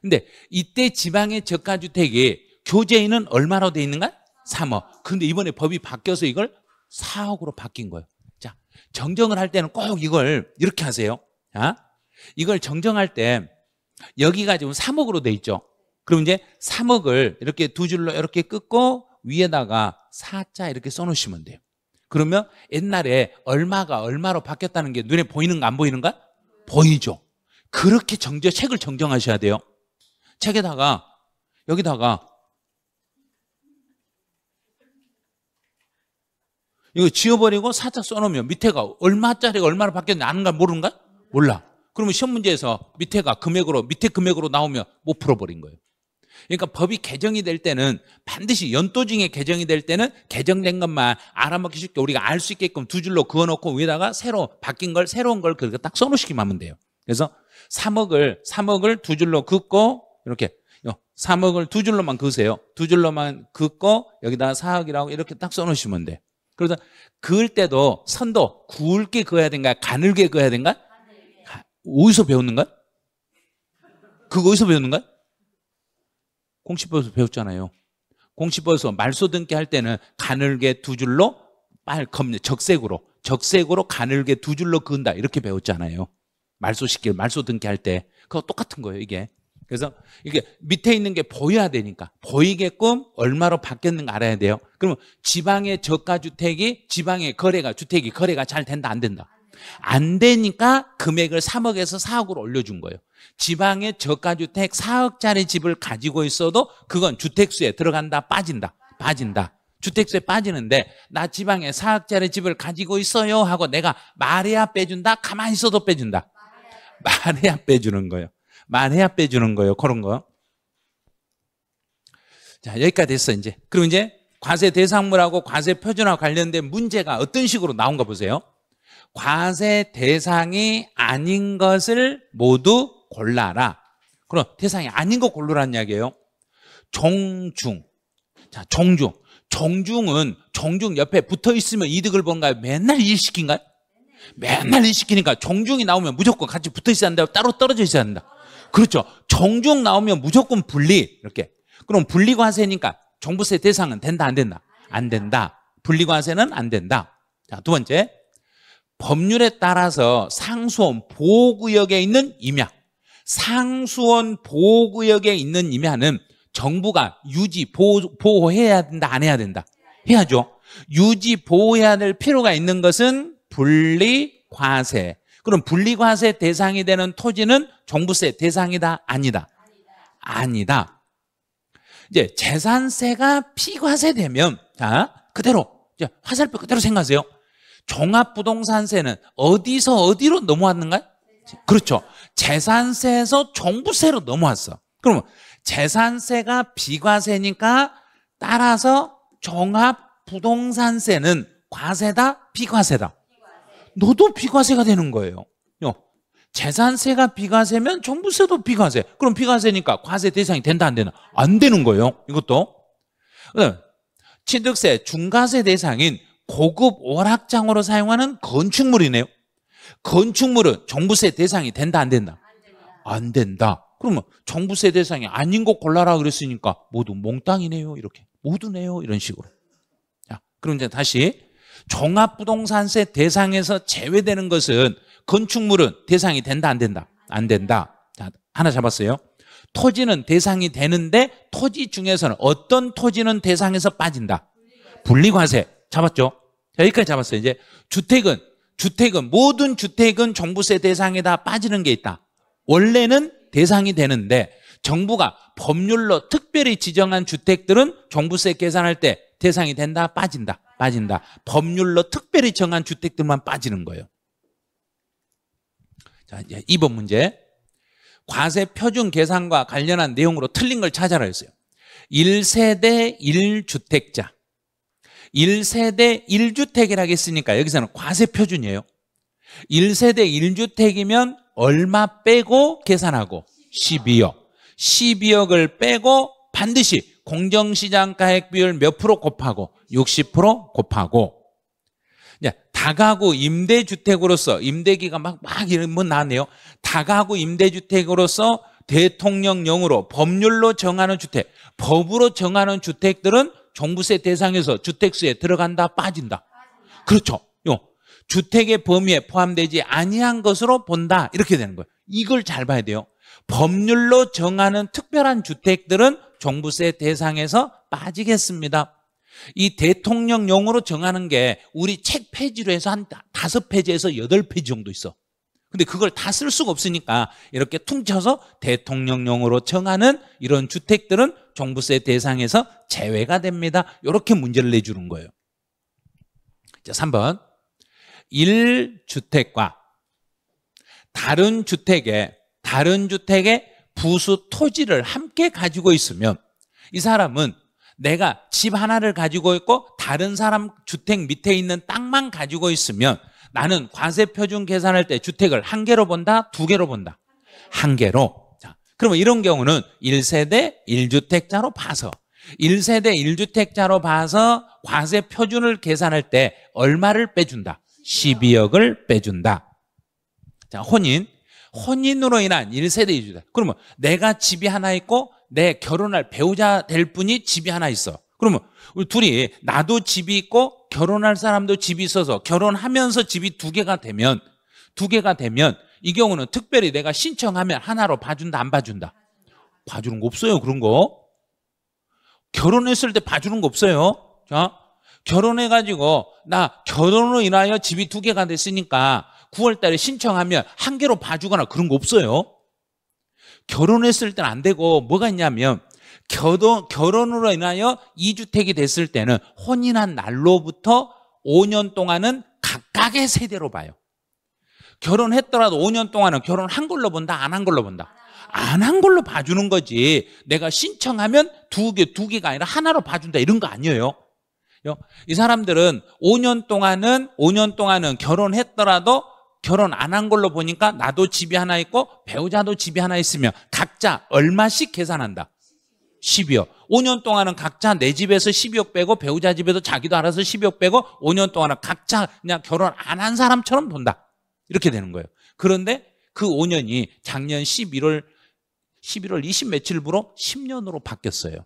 근데 이때 지방의 저가주택이 교재에는 얼마로 돼 있는가? 3억. 근데 이번에 법이 바뀌어서 이걸 4억으로 바뀐 거예요. 자, 정정을 할 때는 꼭 이걸 이렇게 하세요. 자, 이걸 정정할 때 여기가 지금 3억으로 돼 있죠. 그럼 이제 3억을 이렇게 두 줄로 이렇게 끊고 위에다가 4자 이렇게 써놓으시면 돼요. 그러면 옛날에 얼마가 얼마로 바뀌었다는 게 눈에 보이는가 안 보이는가? 보이죠. 그렇게 책을 정정하셔야 돼요. 책에다가 여기다가 이거 지워버리고 4자 써놓으면 밑에가 얼마짜리가 얼마로 바뀌었는지 아는가 모르는가? 몰라. 그러면 시험 문제에서 밑에가 밑에 금액으로 나오면 못 풀어버린 거예요. 그러니까 법이 개정이 될 때는 반드시 연도 중에 개정이 될 때는 개정된 것만 알아먹기 쉽게 우리가 알 수 있게끔 두 줄로 그어놓고 위에다가 새로운 걸 그렇게 딱 써놓으시기만 하면 돼요. 그래서 3억을 두 줄로 긋고 이렇게 3억을 두 줄로만 그으세요. 두 줄로만 긋고 여기다가 4억이라고 이렇게 딱 써놓으시면 돼. 그래서 그을 때도 선도 굵게 그어야 된가 가늘게 그어야 된가? 어디서 배웠는가? 그거 어디서 배웠는가? 공시법에서 배웠잖아요. 공시법에서 말소등기 할 때는 가늘게 두 줄로 적색으로 가늘게 두 줄로 그은다 이렇게 배웠잖아요. 말소등기 할 때 그거 똑같은 거예요 이게. 그래서 이게 밑에 있는 게 보여야 되니까 보이게끔 얼마로 바뀌었는가 알아야 돼요. 그러면 지방의 저가주택이 주택이 거래가 잘 된다 안 된다? 안 되니까 금액을 3억에서 4억으로 올려준 거예요. 지방의 저가주택 4억짜리 집을 가지고 있어도 그건 주택수에 들어간다 빠진다. 주택수에 빠지는데 나 지방에 4억짜리 집을 가지고 있어요 하고 내가 말해야 빼준다 가만히 있어도 빼준다. 말해야 빼주는 거예요. 그런 거. 자, 여기까지 됐어 이제. 그럼 이제 과세 대상물하고 과세 표준화 관련된 문제가 어떤 식으로 나온가 보세요. 과세 대상이 아닌 것을 모두 골라라. 그럼 대상이 아닌 거 고르라는 이야기예요. 종중. 자, 종중은 종중 옆에 붙어 있으면 이득을 본가요? 맨날 일시킨가요? 맨날 일시키니까 종중이 나오면 무조건 같이 붙어 있어야 한다. 따로 떨어져 있어야 한다. 그렇죠. 종중 나오면 무조건 분리. 이렇게. 그럼 분리과세니까 종부세 대상은 된다 안 된다? 안 된다. 분리과세는 안 된다. 자, 두 번째. 법률에 따라서 상수원 보호구역에 있는 임야. 상수원 보호구역에 있는 임야는 정부가 유지 보호해야 된다 안 해야 된다? 해야죠. 유지 보호해야 될 필요가 있는 것은 분리과세. 그럼 분리과세 대상이 되는 토지는 종부세 대상이다 아니다? 아니다. 이제 재산세가 비과세되면 자 그대로 이제 화살표 그대로 생각하세요. 종합부동산세는 어디서 어디로 넘어왔는가? 그렇죠. 재산세에서 종부세로 넘어왔어. 그러면 재산세가 비과세니까 따라서 종합부동산세는 과세다 비과세다? 너도 비과세가 되는 거예요. 재산세가 비과세면 종부세도 비과세. 그럼 비과세니까 과세 대상이 된다 안 되나? 안 되는 거예요. 이것도. 취득세 중과세 대상인 고급 오락장으로 사용하는 건축물이네요. 건축물은 종부세 대상이 된다 안 된다? 안 된다. 그러면 종부세 대상이 아닌 거 골라라 그랬으니까 모두 몽땅이네요. 이렇게 모두네요. 이런 식으로. 자, 그럼 이제 다시 종합부동산세 대상에서 제외되는 것은 건축물은 대상이 된다 안 된다? 안 된다. 자, 하나 잡았어요. 토지는 대상이 되는데 토지 중에서는 어떤 토지는 대상에서 빠진다? 분리과세. 잡았죠? 자, 여기까지 잡았어요. 이제 주택은 모든 주택은 종부세 대상에다 빠지는 게 있다. 원래는 대상이 되는데 정부가 법률로 특별히 지정한 주택들은 종부세 계산할 때 대상이 된다 빠진다. 법률로 특별히 정한 주택들만 빠지는 거예요. 자, 이제 2번 문제. 과세 표준 계산과 관련한 내용으로 틀린 걸 찾아라 했어요. 1세대 1주택자. 1세대 1주택이라고 했으니까 여기서는 과세 표준이에요. 1세대 1주택이면 얼마 빼고 계산하고 12억. 12억을 빼고 반드시 공정시장 가액 비율 몇 프로 곱하고 60% 곱하고. 다가구 임대주택으로서 임대기가 막 이런 뭐 나왔네요. 다가구 임대주택으로서 대통령령으로 법률로 정하는 주택, 법으로 정하는 주택들은 종부세 대상에서 주택수에 들어간다 빠진다. 그렇죠. 주택의 범위에 포함되지 아니한 것으로 본다 이렇게 되는 거예요. 이걸 잘 봐야 돼요. 법률로 정하는 특별한 주택들은 종부세 대상에서 빠지겠습니다. 이 대통령령으로 정하는 게 우리 책 페이지로 해서 한 5페이지에서 8페이지 정도 있어. 근데 그걸 다 쓸 수가 없으니까 이렇게 퉁쳐서 대통령령으로 정하는 이런 주택들은 종부세 대상에서 제외가 됩니다. 이렇게 문제를 내주는 거예요. 자, 3번. 1주택과 다른 주택에 부수 토지를 함께 가지고 있으면 이 사람은 내가 집 하나를 가지고 있고 다른 사람 주택 밑에 있는 땅만 가지고 있으면 나는 과세 표준 계산할 때 주택을 한 개로 본다, 두 개로 본다? 한 개로. 자, 그러면 이런 경우는 1세대 1주택자로 봐서 1세대 1주택자로 봐서 과세 표준을 계산할 때 얼마를 빼준다? 12억을 빼준다. 자, 혼인으로 인한 1세대 1주택. 그러면 내가 집이 하나 있고 내 결혼할 배우자 될 분이 집이 하나 있어. 그러면 우리 둘이 나도 집이 있고 결혼할 사람도 집이 있어서 결혼하면서 집이 두 개가 되면 이 경우는 특별히 내가 신청하면 하나로 봐준다 안 봐준다? 봐주는 거 없어요. 그런 거. 결혼했을 때 봐주는 거 없어요. 자, 결혼해가지고 나 결혼으로 인하여 집이 두 개가 됐으니까 9월 달에 신청하면 한 개로 봐주거나 그런 거 없어요. 결혼했을 때는 안 되고 뭐가 있냐면 결혼으로 인하여 2주택이 됐을 때는 혼인한 날로부터 5년 동안은 각각의 세대로 봐요. 결혼했더라도 5년 동안은 결혼한 걸로 본다 안 한 걸로 본다? 안 한 걸로 봐주는 거지. 내가 신청하면 두 개가 아니라 하나로 봐준다 이런 거 아니에요. 이 사람들은 5년 동안은 결혼했더라도 결혼 안 한 걸로 보니까 나도 집이 하나 있고 배우자도 집이 하나 있으면 각자 얼마씩 계산한다? 12억. 5년 동안은 각자 내 집에서 12억 빼고 배우자 집에서 자기도 알아서 12억 빼고 5년 동안은 각자 그냥 결혼 안 한 사람처럼 본다. 이렇게 되는 거예요. 그런데 그 5년이 작년 11월 20 며칠부로 10년으로 바뀌었어요.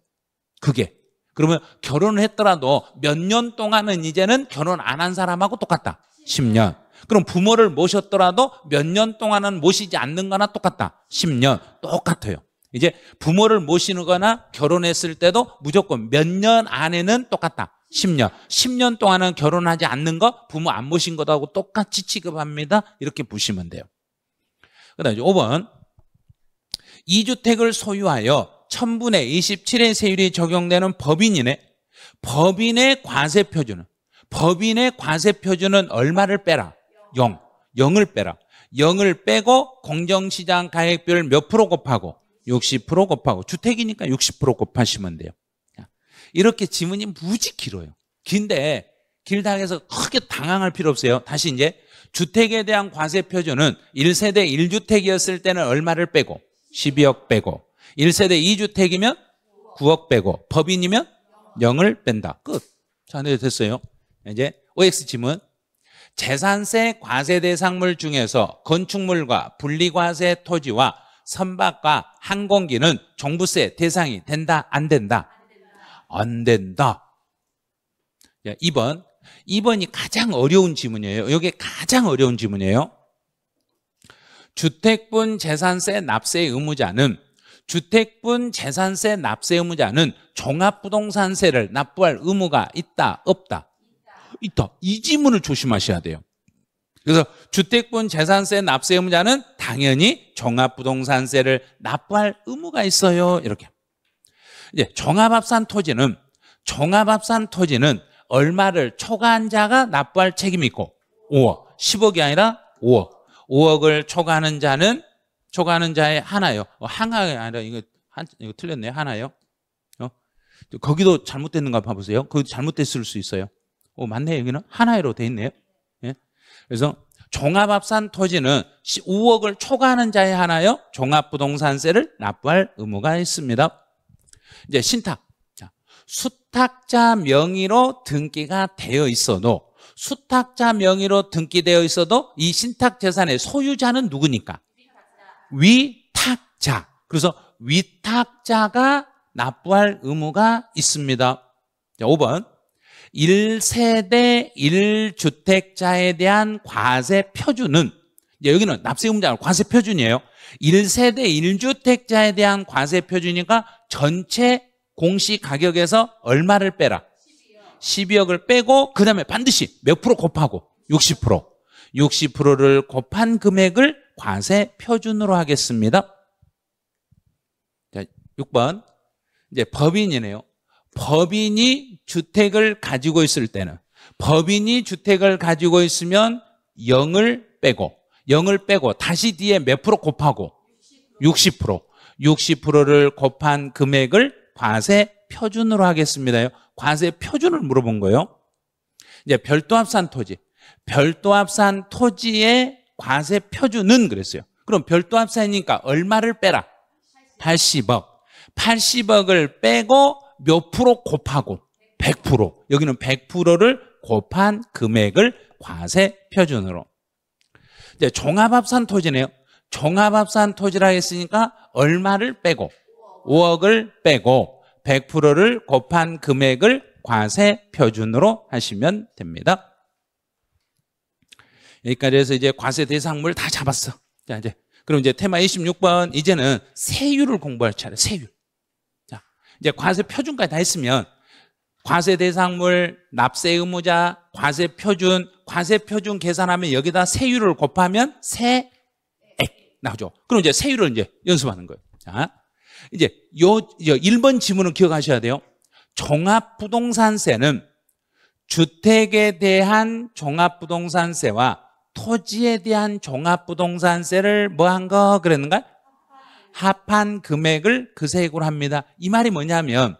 그게. 그러면 결혼을 했더라도 몇 년 동안은 이제는 결혼 안 한 사람하고 똑같다. 10년. 그럼 부모를 모셨더라도 몇 년 동안은 모시지 않는 거나 똑같다. 10년. 똑같아요. 이제 부모를 모시는 거나 결혼했을 때도 무조건 몇 년 안에는 똑같다. 10년. 10년 동안은 결혼하지 않는 거 부모 안 모신 것하고 똑같이 취급합니다. 이렇게 보시면 돼요. 그 다음에 5번. 2주택을 소유하여 1000분의 27의 세율이 적용되는 법인의 과세 표준은 얼마를 빼라? 0을 빼라. 0을 빼고 공정시장 가액비율 몇 프로 곱하고 60% 곱하고 주택이니까 60% 곱하시면 돼요. 이렇게 지문이 무지 길어요. 긴데 길다 해서 크게 당황할 필요 없어요. 다시 이제 주택에 대한 과세 표준은 1세대 1주택이었을 때는 얼마를 빼고 12억 빼고 1세대 2주택이면 9억 빼고 법인이면 0을 뺀다. 끝. 자, 네, 됐어요. 이제 OX 지문. 재산세 과세 대상물 중에서 건축물과 분리과세 토지와 선박과 항공기는 종부세 대상이 된다 안 된다? 안 된다. 2번이 가장 어려운 지문이에요. 이게 가장 어려운 지문이에요. 주택분 재산세 납세 의무자는 종합부동산세를 납부할 의무가 있다 없다? 있다. 이 지문을 조심하셔야 돼요. 그래서 주택분 재산세 납세 의무자는 당연히 종합부동산세를 납부할 의무가 있어요. 이렇게. 이제 종합합산 토지는 얼마를 초과한 자가 납부할 책임이 있고 5억. 10억이 아니라 5억. 5억을 초과하는 자는 초과하는 자의 하나요. 하나가 아니라 이거 틀렸네요. 하나요. 거기도 잘못됐는가 봐보세요. 거기도 잘못됐을 수 있어요. 맞네. 여기는 하나로 돼 있네요. 예? 그래서 종합합산 토지는 5억을 초과하는 자의 하나요. 종합부동산세를 납부할 의무가 있습니다. 이제 신탁. 자, 수탁자 명의로 등기가 되어 있어도 수탁자 명의로 등기되어 있어도 이 신탁 재산의 소유자는 누구니까? 위탁자. 그래서 위탁자가 납부할 의무가 있습니다. 자, 5번. 1세대 1주택자에 대한 과세 표준은, 여기는 납세 의무자가 과세 표준이에요. 1세대 1주택자에 대한 과세 표준이니까 전체 공시 가격에서 얼마를 빼라? 12억을 빼고 그 다음에 반드시 몇 프로 곱하고? 60%. 60%를 곱한 금액을 과세 표준으로 하겠습니다. 자, 6번. 이제 법인이네요. 법인이 주택을 가지고 있을 때는, 법인이 주택을 가지고 있으면 0을 빼고 다시 뒤에 몇 프로 곱하고? 60%. 60%를 곱한 금액을 과세 표준으로 하겠습니다. 과세 표준을 물어본 거예요. 이제 별도합산 토지. 별도합산 토지의 과세 표준은 그랬어요. 그럼 별도합산이니까 얼마를 빼라? 80억. 80억을 빼고 몇 프로 곱하고? 100%. 여기는 100%를 곱한 금액을 과세 표준으로. 이제 종합합산 토지네요. 종합합산 토지라 했으니까 얼마를 빼고? 5억을 빼고 100%를 곱한 금액을 과세 표준으로 하시면 됩니다. 여기까지 해서 이제 과세 대상물 다 잡았어. 자, 이제 그럼 이제 테마 26번 이제는 세율을 공부할 차례. 세율. 자, 이제 과세 표준까지 다 했으면 과세 대상물, 납세 의무자, 과세 표준 계산하면 여기다 세율을 곱하면 세액 나오죠. 그럼 이제 세율을 이제 연습하는 거예요. 자, 이제 1번 지문을 기억하셔야 돼요. 종합부동산세는 주택에 대한 종합부동산세와 토지에 대한 종합부동산세를 뭐 한 거 그랬는가? 합한 금액을 그 세액으로 합니다. 이 말이 뭐냐면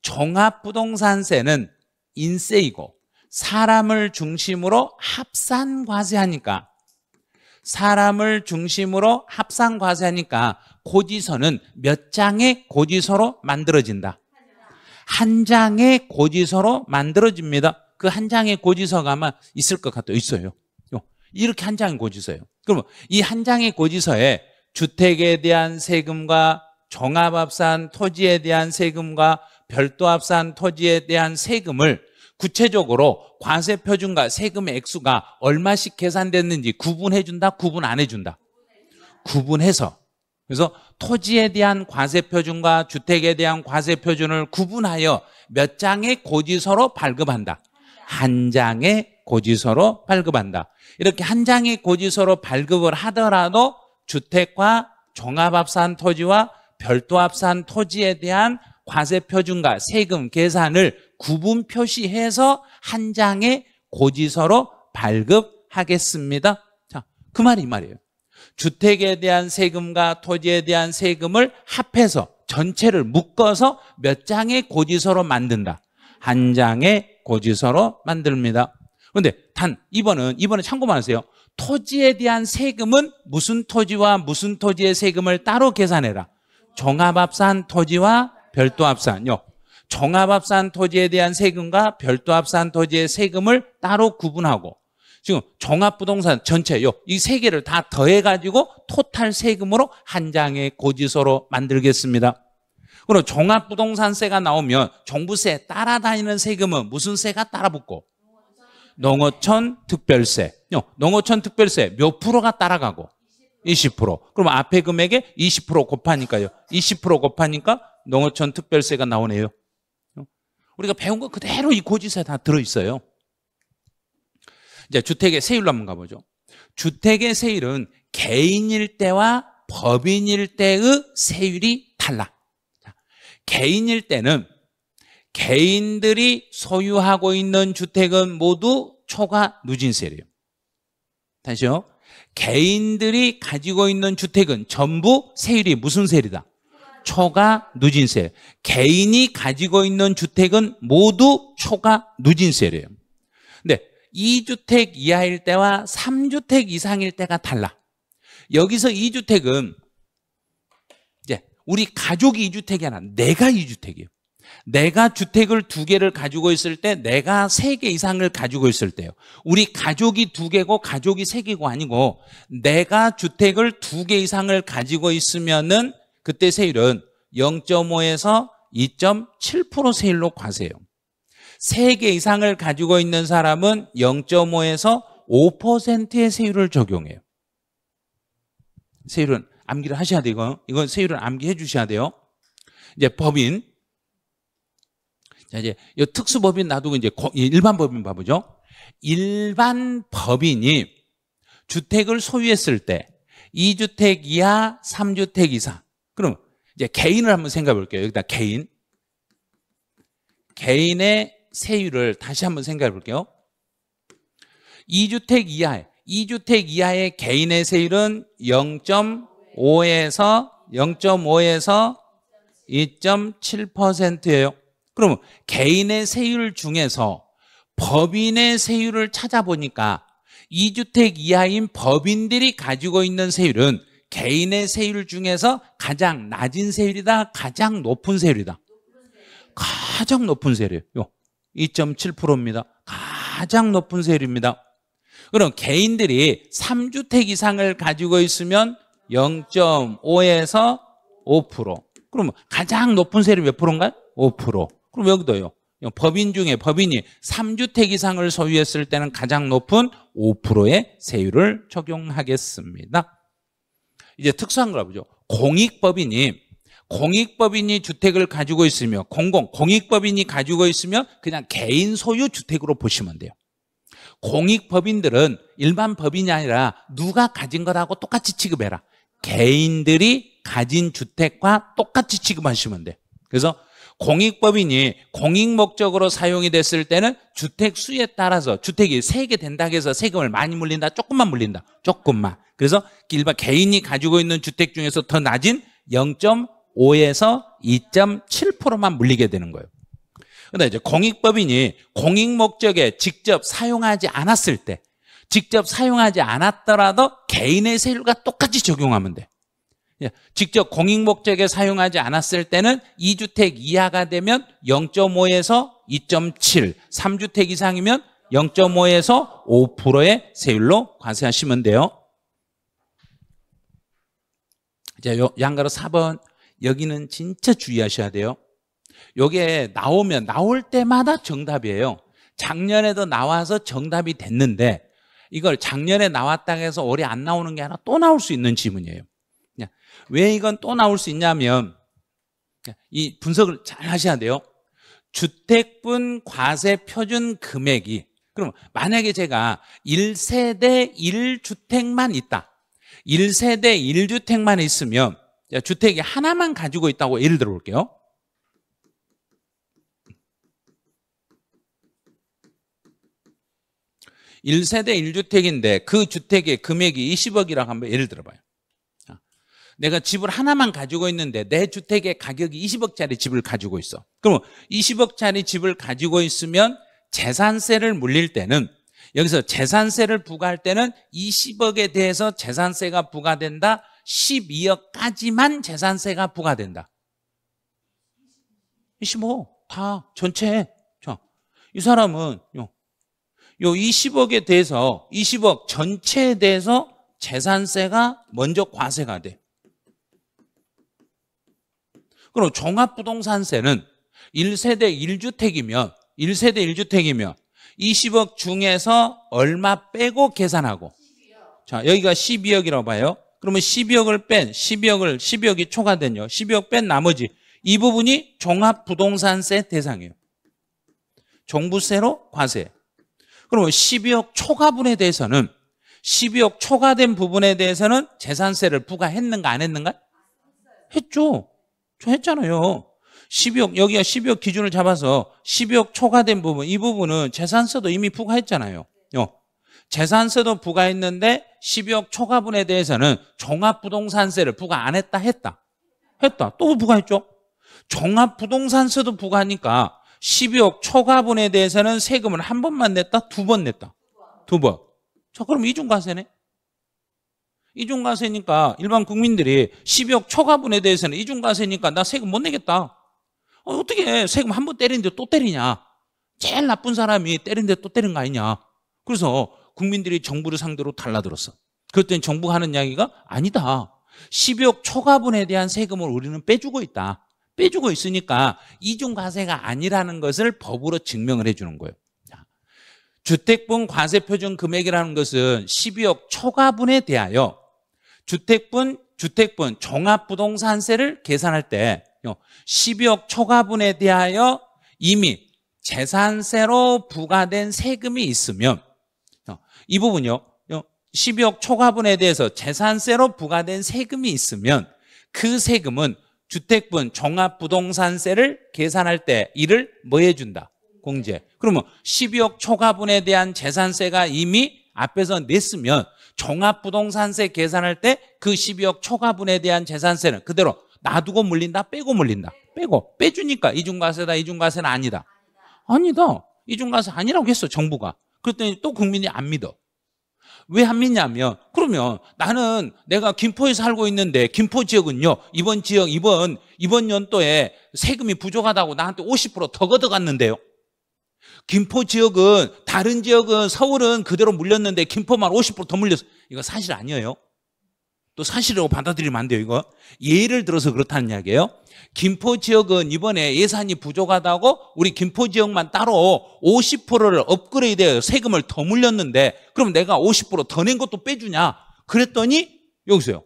종합부동산세는 인세이고 사람을 중심으로 합산과세하니까 고지서는 몇 장의 고지서로 만들어진다? 한 장의 고지서로 만들어집니다. 그 한 장의 고지서가 아마 있을 것 같아요. 있어요. 이렇게 한 장의 고지서예요. 그러면 이 한 장의 고지서에 주택에 대한 세금과 종합합산 토지에 대한 세금과 별도합산 토지에 대한 세금을 구체적으로 과세 표준과 세금의 액수가 얼마씩 계산됐는지 구분해준다? 구분 안 해준다? 구분해서. 그래서 토지에 대한 과세 표준과 주택에 대한 과세 표준을 구분하여 몇 장의 고지서로 발급한다? 한 장의 고지서로 발급한다. 이렇게 한 장의 고지서로 발급을 하더라도 주택과 종합합산 토지와 별도합산 토지에 대한 과세 표준과 세금 계산을 구분 표시해서 한 장의 고지서로 발급하겠습니다. 자, 그 말이 이 말이에요. 주택에 대한 세금과 토지에 대한 세금을 합해서 전체를 묶어서 몇 장의 고지서로 만든다? 한 장의 고지서로 만듭니다. 그런데 단 이번은 참고만 하세요. 토지에 대한 세금은 무슨 토지와 무슨 토지의 세금을 따로 계산해라. 종합합산 토지와 별도합산요. 종합합산 토지에 대한 세금과 별도합산 토지의 세금을 따로 구분하고 지금 종합부동산 전체요. 이 세 개를 다 더해가지고 토탈 세금으로 한 장의 고지서로 만들겠습니다. 그럼 종합부동산세가 나오면 종부세 따라다니는 세금은 무슨 세가 따라붙고? 농어촌 특별세. 농어촌 특별세 몇 프로가 따라가고? 20%. 그럼 앞에 금액에 20% 곱하니까요. 20% 곱하니까 농어촌 특별세가 나오네요. 우리가 배운 거 그대로 이 고지서에 다 들어있어요. 이제 주택의 세율로 한번 가보죠. 주택의 세율은 개인일 때와 법인일 때의 세율이 달라. 개인일 때는 개인들이 소유하고 있는 주택은 모두 초과 누진세래요. 다시요. 개인들이 가지고 있는 주택은 전부 세율이 무슨 세율이다? 초과 누진세. 개인이 가지고 있는 주택은 모두 초과 누진세래요. 근데 2주택 이하일 때와 3주택 이상일 때가 달라. 여기서 2주택은 이제 우리 가족이 2주택이 아니라 내가 2주택이에요. 내가 주택을 2개를 가지고 있을 때, 내가 3개 이상을 가지고 있을 때요. 우리 가족이 2개고 가족이 3개고 아니고 내가 주택을 2개 이상을 가지고 있으면은 그때 세율은 0.5에서 2.7% 세율로 과세해요. 3개 이상을 가지고 있는 사람은 0.5에서 5%의 세율을 적용해요. 세율은 암기를 하셔야 돼요. 이건 세율은 암기해 주셔야 돼요. 이제 법인. 자, 이제 이 특수법인 놔두고 이제 일반 법인 봐보죠. 일반 법인이 주택을 소유했을 때 2주택 이하, 3주택 이상. 그럼 이제 개인을 한번 생각해 볼게요. 여기다 개인. 개인의 세율을 다시 한번 생각해 볼게요. 2주택 이하의 개인의 세율은 0.5에서 2.7%예요. 그러면 개인의 세율 중에서 법인의 세율을 찾아보니까 2주택 이하인 법인들이 가지고 있는 세율은 개인의 세율 중에서 가장 낮은 세율이다, 가장 높은 세율이다? 가장 높은 세율이에요. 2.7%입니다. 가장 높은 세율입니다. 그럼 개인들이 3주택 이상을 가지고 있으면 0.5에서 5%. 그럼 가장 높은 세율이 몇 프로인가요? 5%. 그럼 여기도요. 법인 중에 법인이 3주택 이상을 소유했을 때는 가장 높은 5%의 세율을 적용하겠습니다. 이제 특수한 걸 보죠. 공익법인이 주택을 가지고 있으며 공익법인이 가지고 있으면 그냥 개인 소유 주택으로 보시면 돼요. 공익법인들은 일반 법인이 아니라 누가 가진 것하고 똑같이 취급해라. 개인들이 가진 주택과 똑같이 취급하시면 돼. 그래서 공익법인이 공익 목적으로 사용이 됐을 때는 주택 수에 따라서 주택이 3개 된다고 해서 세금을 많이 물린다, 조금만 물린다, 조금만. 그래서 일반 개인이 가지고 있는 주택 중에서 더 낮은 0.5에서 2.7%만 물리게 되는 거예요. 그런데 이제 공익법인이 공익 목적에 직접 사용하지 않았을 때, 직접 사용하지 않았더라도 개인의 세율과 똑같이 적용하면 돼. 직접 공익 목적에 사용하지 않았을 때는 2주택 이하가 되면 0.5에서 2.7, 3주택 이상이면 0.5에서 5%의 세율로 과세하시면 돼요. 자, 양가로 4번. 여기는 진짜 주의하셔야 돼요. 요게 나올 때마다 정답이에요. 작년에도 나와서 정답이 됐는데 이걸 작년에 나왔다고 해서 올해 안 나오는 게 아니라 또 나올 수 있는 지문이에요. 왜 이건 또 나올 수 있냐면 이 분석을 잘 하셔야 돼요. 주택분 과세 표준 금액이, 그럼 만약에 제가 1세대 1주택만 있다, 1세대 1주택만 있으면 주택이 하나만 가지고 있다고 예를 들어 볼게요. (1세대 1주택인데) 그 주택의 금액이 20억이라고 한번 예를 들어봐요. 내가 집을 하나만 가지고 있는데 내 주택의 가격이 20억짜리 집을 가지고 있어. 그럼 20억짜리 집을 가지고 있으면 재산세를 물릴 때는, 여기서 재산세를 부과할 때는 20억에 대해서 재산세가 부과된다, 12억까지만 재산세가 부과된다. 25 다 전체. 자, 이 사람은 요 20억에 대해서, 20억 전체에 대해서 재산세가 먼저 과세가 돼. 그럼 종합부동산세는 1세대 1주택이면 20억 중에서 얼마 빼고 계산하고, 자, 여기가 12억이라고 봐요. 그러면 12억을 뺀, 12억이 초과된요. 12억 뺀 나머지 이 부분이 종합부동산세 대상이에요. 종부세로 과세. 그러면 12억 초과분에 대해서는, 12억 초과된 부분에 대해서는 재산세를 부과했는가 안 했는가? 했죠. 저 했잖아요. 12억, 여기가 12억 기준을 잡아서 12억 초과된 부분, 이 부분은 재산세도 이미 부과했잖아요. 재산세도 부과했는데 12억 초과분에 대해서는 종합부동산세를 부과 안 했다? 했다. 또 부과했죠. 종합부동산세도 부과하니까 12억 초과분에 대해서는 세금을 한 번만 냈다? 두 번 냈다? 두 번. 자, 그럼 이중과세네. 이중과세니까 일반 국민들이 12억 초과분에 대해서는 이중과세니까 나 세금 못 내겠다. 어떻게 세금 한 번 때리는데 또 때리냐. 제일 나쁜 사람이 때리는데 또 때린 거 아니냐. 그래서 국민들이 정부를 상대로 달라들었어. 그랬더니 정부가 하는 이야기가 아니다. 12억 초과분에 대한 세금을 우리는 빼주고 있다. 빼주고 있으니까 이중과세가 아니라는 것을 법으로 증명을 해주는 거예요. 주택분 과세표준 금액이라는 것은 12억 초과분에 대하여 주택분 종합부동산세를 계산할 때 12억 초과분에 대하여 이미 재산세로 부과된 세금이 있으면 이 부분요. 12억 초과분에 대해서 재산세로 부과된 세금이 있으면 그 세금은 주택분 종합부동산세를 계산할 때 이를 뭐 해준다? 공제. 그러면 12억 초과분에 대한 재산세가 이미 앞에서 냈으면 종합부동산세 계산할 때 그 12억 초과분에 대한 재산세는 그대로 놔두고 물린다? 빼고 물린다? 빼고. 빼주니까 이중과세다, 이중과세는 아니다. 아니다. 이중과세 아니라고 했어, 정부가. 그랬더니 또 국민이 안 믿어. 왜 안 믿냐면, 그러면 나는 내가 김포에 살고 있는데 김포 지역은요, 이번 연도에 세금이 부족하다고 나한테 50% 더 걷어갔는데요. 김포 지역은, 다른 지역은, 서울은 그대로 물렸는데 김포만 50% 더 물렸어. 이거 사실 아니에요. 또 사실이라고 받아들이면 안 돼요, 이거. 예를 들어서 그렇다는 이야기예요. 김포 지역은 이번에 예산이 부족하다고 우리 김포 지역만 따로 50%를 업그레이드해서 세금을 더 물렸는데 그럼 내가 50% 더 낸 것도 빼주냐? 그랬더니 여기서요.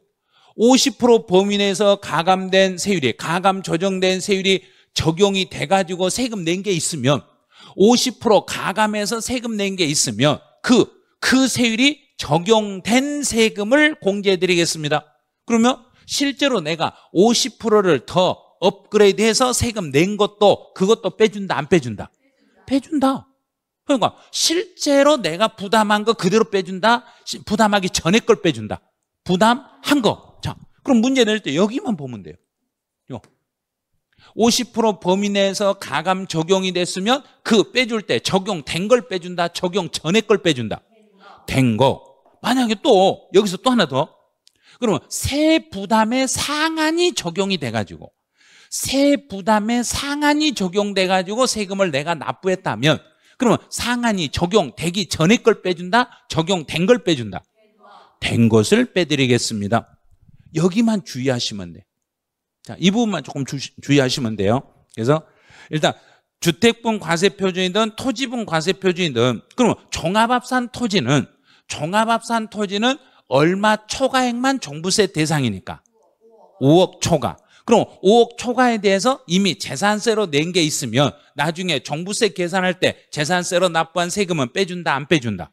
50% 범위 내에서 가감된 세율이, 가감 조정된 세율이 적용이 돼가지고 세금 낸 게 있으면 50% 가감해서 세금 낸 게 있으면 그 세율이 적용된 세금을 공제해드리겠습니다. 그러면 실제로 내가 50%를 더 업그레이드해서 세금 낸 것도 그것도 빼준다, 안 빼준다? 빼준다. 그러니까 실제로 내가 부담한 거 그대로 빼준다, 부담하기 전에 걸 빼준다. 부담한 거. 자, 그럼 문제 낼 때 여기만 보면 돼요. 50% 범위 내에서 가감 적용이 됐으면 그 빼줄 때 적용된 걸 빼준다, 적용 전에 걸 빼준다. 된 거. 만약에 또 여기서 또 하나 더. 그러면 세 부담의 상한이 적용이 돼가지고 세금을 내가 납부했다면 그러면 상한이 적용되기 전에 걸 빼준다, 적용된 걸 빼준다. 된 것을 빼드리겠습니다. 여기만 주의하시면 돼. 자, 이 부분만 조금 주의하시면 돼요. 그래서 일단 주택분 과세표준이든 토지분 과세표준이든 그러면 종합합산 토지는 얼마 초과액만 종부세 대상이니까 5억 초과. 그럼 5억 초과에 대해서 이미 재산세로 낸 게 있으면 나중에 종부세 계산할 때 재산세로 납부한 세금은 빼준다, 안 빼준다?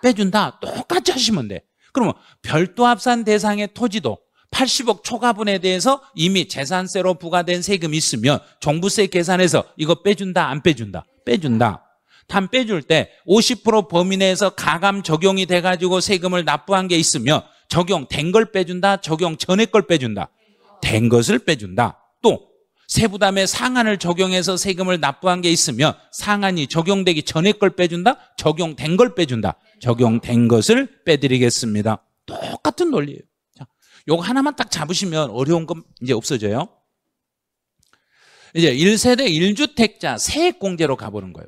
빼준다. 똑같이 하시면 돼. 그러면 별도 합산 대상의 토지도 80억 초과분에 대해서 이미 재산세로 부과된 세금이 있으면 종부세 계산해서 이거 빼준다, 안 빼준다? 빼준다. 단 빼줄 때 50% 범위 내에서 가감 적용이 돼가지고 세금을 납부한 게 있으면 적용된 걸 빼준다, 적용 전에 걸 빼준다? 된 것을 빼준다. 또 세부담의 상한을 적용해서 세금을 납부한 게 있으면 상한이 적용되기 전에 걸 빼준다, 적용된 걸 빼준다? 적용된 것을 빼드리겠습니다. 똑같은 논리예요. 자, 요거 하나만 딱 잡으시면 어려운 건 이제 없어져요. 이제 1세대 1주택자 세액공제로 가보는 거예요.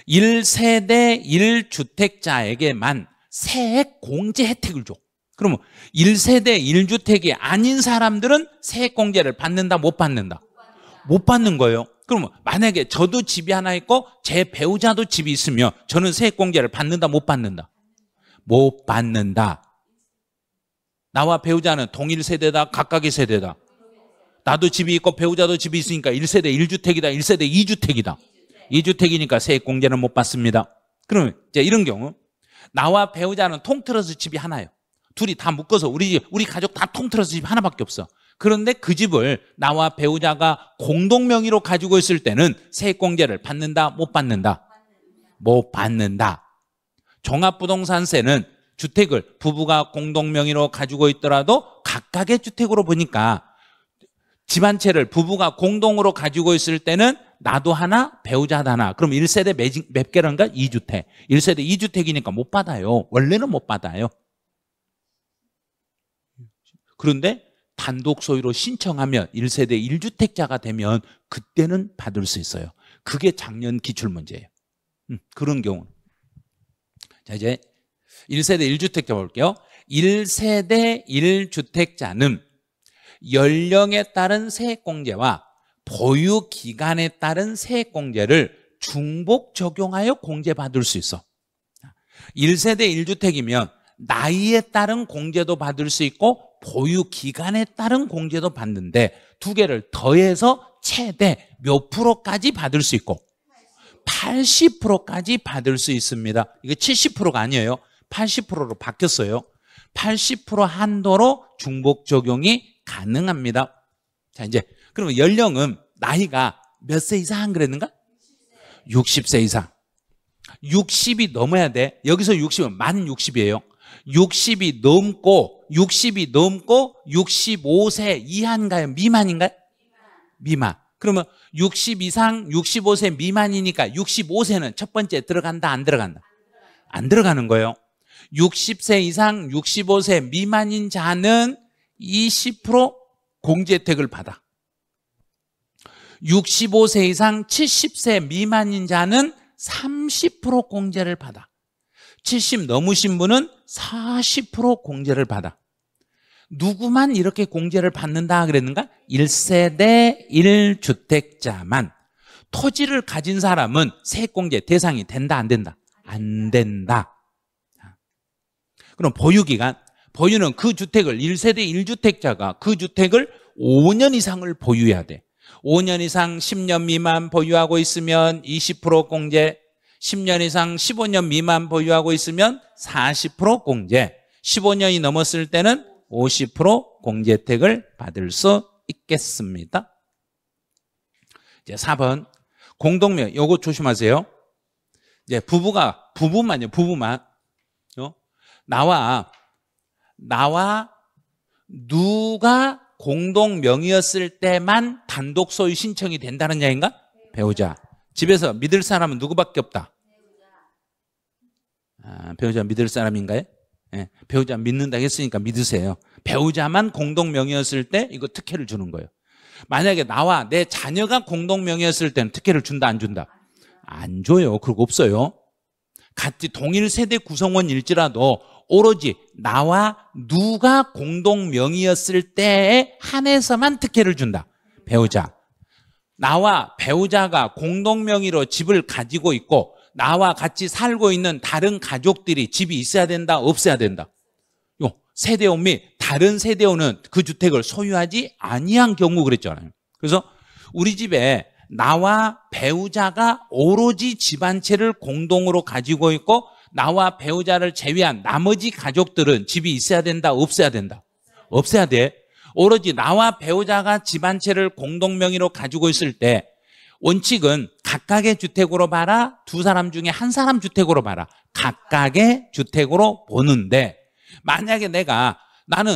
1세대 1주택자에게만 세액공제 혜택을 줘. 그러면 1세대 1주택이 아닌 사람들은 세액공제를 받는다, 못 받는다? 못 받는 거예요. 그러면 만약에 저도 집이 하나 있고 제 배우자도 집이 있으면 저는 세액공제를 받는다, 못 받는다? 못 받는다. 나와 배우자는 동일 세대다, 각각의 세대다? 나도 집이 있고 배우자도 집이 있으니까 1세대 1주택이다, 1세대 2주택이다. 2주택이니까 세액공제는 못 받습니다. 그러면 이제 이런 경우 나와 배우자는 통틀어서 집이 하나예요. 둘이 다 묶어서 우리 가족 다 통틀어서 집 하나밖에 없어. 그런데 그 집을 나와 배우자가 공동 명의로 가지고 있을 때는 세액공제를 받는다, 못 받는다? 못 받는다. 종합부동산세는 주택을 부부가 공동명의로 가지고 있더라도 각각의 주택으로 보니까 집안채를 부부가 공동으로 가지고 있을 때는 나도 하나, 배우자도 하나. 그럼 1세대 몇 개란가? 2주택. 1세대 2주택이니까 못 받아요. 원래는 못 받아요. 그런데 단독 소유로 신청하면 1세대 1주택자가 되면 그때는 받을 수 있어요. 그게 작년 기출문제예요. 그런 경우. 자, 이제 1세대 1주택자 볼게요. 1세대 1주택자는 연령에 따른 세액공제와 보유기간에 따른 세액공제를 중복 적용하여 공제받을 수 있어. 1세대 1주택이면 나이에 따른 공제도 받을 수 있고 보유기간에 따른 공제도 받는데 두 개를 더해서 최대 몇 프로까지 받을 수 있고 80%까지 받을 수 있습니다. 이게 70%가 아니에요. 80%로 바뀌었어요. 80% 한도로 중복 적용이 가능합니다. 자, 이제 그러면 연령은 나이가 몇 세 이상 그랬는가? 60세 이상. 60이 넘어야 돼. 여기서 60은 만 60이에요. 60이 넘고 65세 이하인가요? 미만인가요? 미만. 그러면 60 이상 65세 미만이니까 65세는 첫 번째 들어간다 안 들어간다? 안 들어가는 거예요. 60세 이상 65세 미만인 자는 20% 공제 혜택을 받아. 65세 이상 70세 미만인 자는 30% 공제를 받아. 70 넘으신 분은 40% 공제를 받아. 누구만 이렇게 공제를 받는다 그랬는가? 1세대 1주택자만. 토지를 가진 사람은 세액공제 대상이 된다 안 된다? 안 된다. 그럼 보유기간. 보유는 그 주택을 1세대 1주택자가 그 주택을 5년 이상을 보유해야 돼. 5년 이상 10년 미만 보유하고 있으면 20% 공제, 10년 이상 15년 미만 보유하고 있으면 40% 공제, 15년이 넘었을 때는 50% 공제 혜택을 받을 수 있겠습니다. 이제 4번 공동명, 요거 조심하세요. 이제 부부만 나와 누가 공동 명의였을 때만 단독 소유 신청이 된다는 얘기인가? 배우자. 집에서 믿을 사람은 누구밖에 없다? 배우자 믿을 사람인가요? 네, 배우자 믿는다고 했으니까 믿으세요. 배우자만 공동 명의였을 때 이거 특혜를 주는 거예요. 만약에 나와 내 자녀가 공동 명의였을 때는 특혜를 준다 안 준다? 안 줘요. 그런 거 없어요. 같이 동일 세대 구성원일지라도 오로지 나와 누가 공동 명의였을 때에 한해서만 특혜를 준다. 배우자. 나와 배우자가 공동 명의로 집을 가지고 있고 나와 같이 살고 있는 다른 가족들이 집이 있어야 된다, 없어야 된다. 세대원 및 다른 세대원은 그 주택을 소유하지 아니한 경우 그랬잖아요. 그래서 우리 집에 나와 배우자가 오로지 집 한 채를 공동으로 가지고 있고 나와 배우자를 제외한 나머지 가족들은 집이 있어야 된다, 없어야 된다? 없어야 돼. 오로지 나와 배우자가 집 한 채를 공동 명의로 가지고 있을 때 원칙은 각각의 주택으로 봐라, 두 사람 중에 한 사람 주택으로 봐라. 각각의 주택으로 보는데 만약에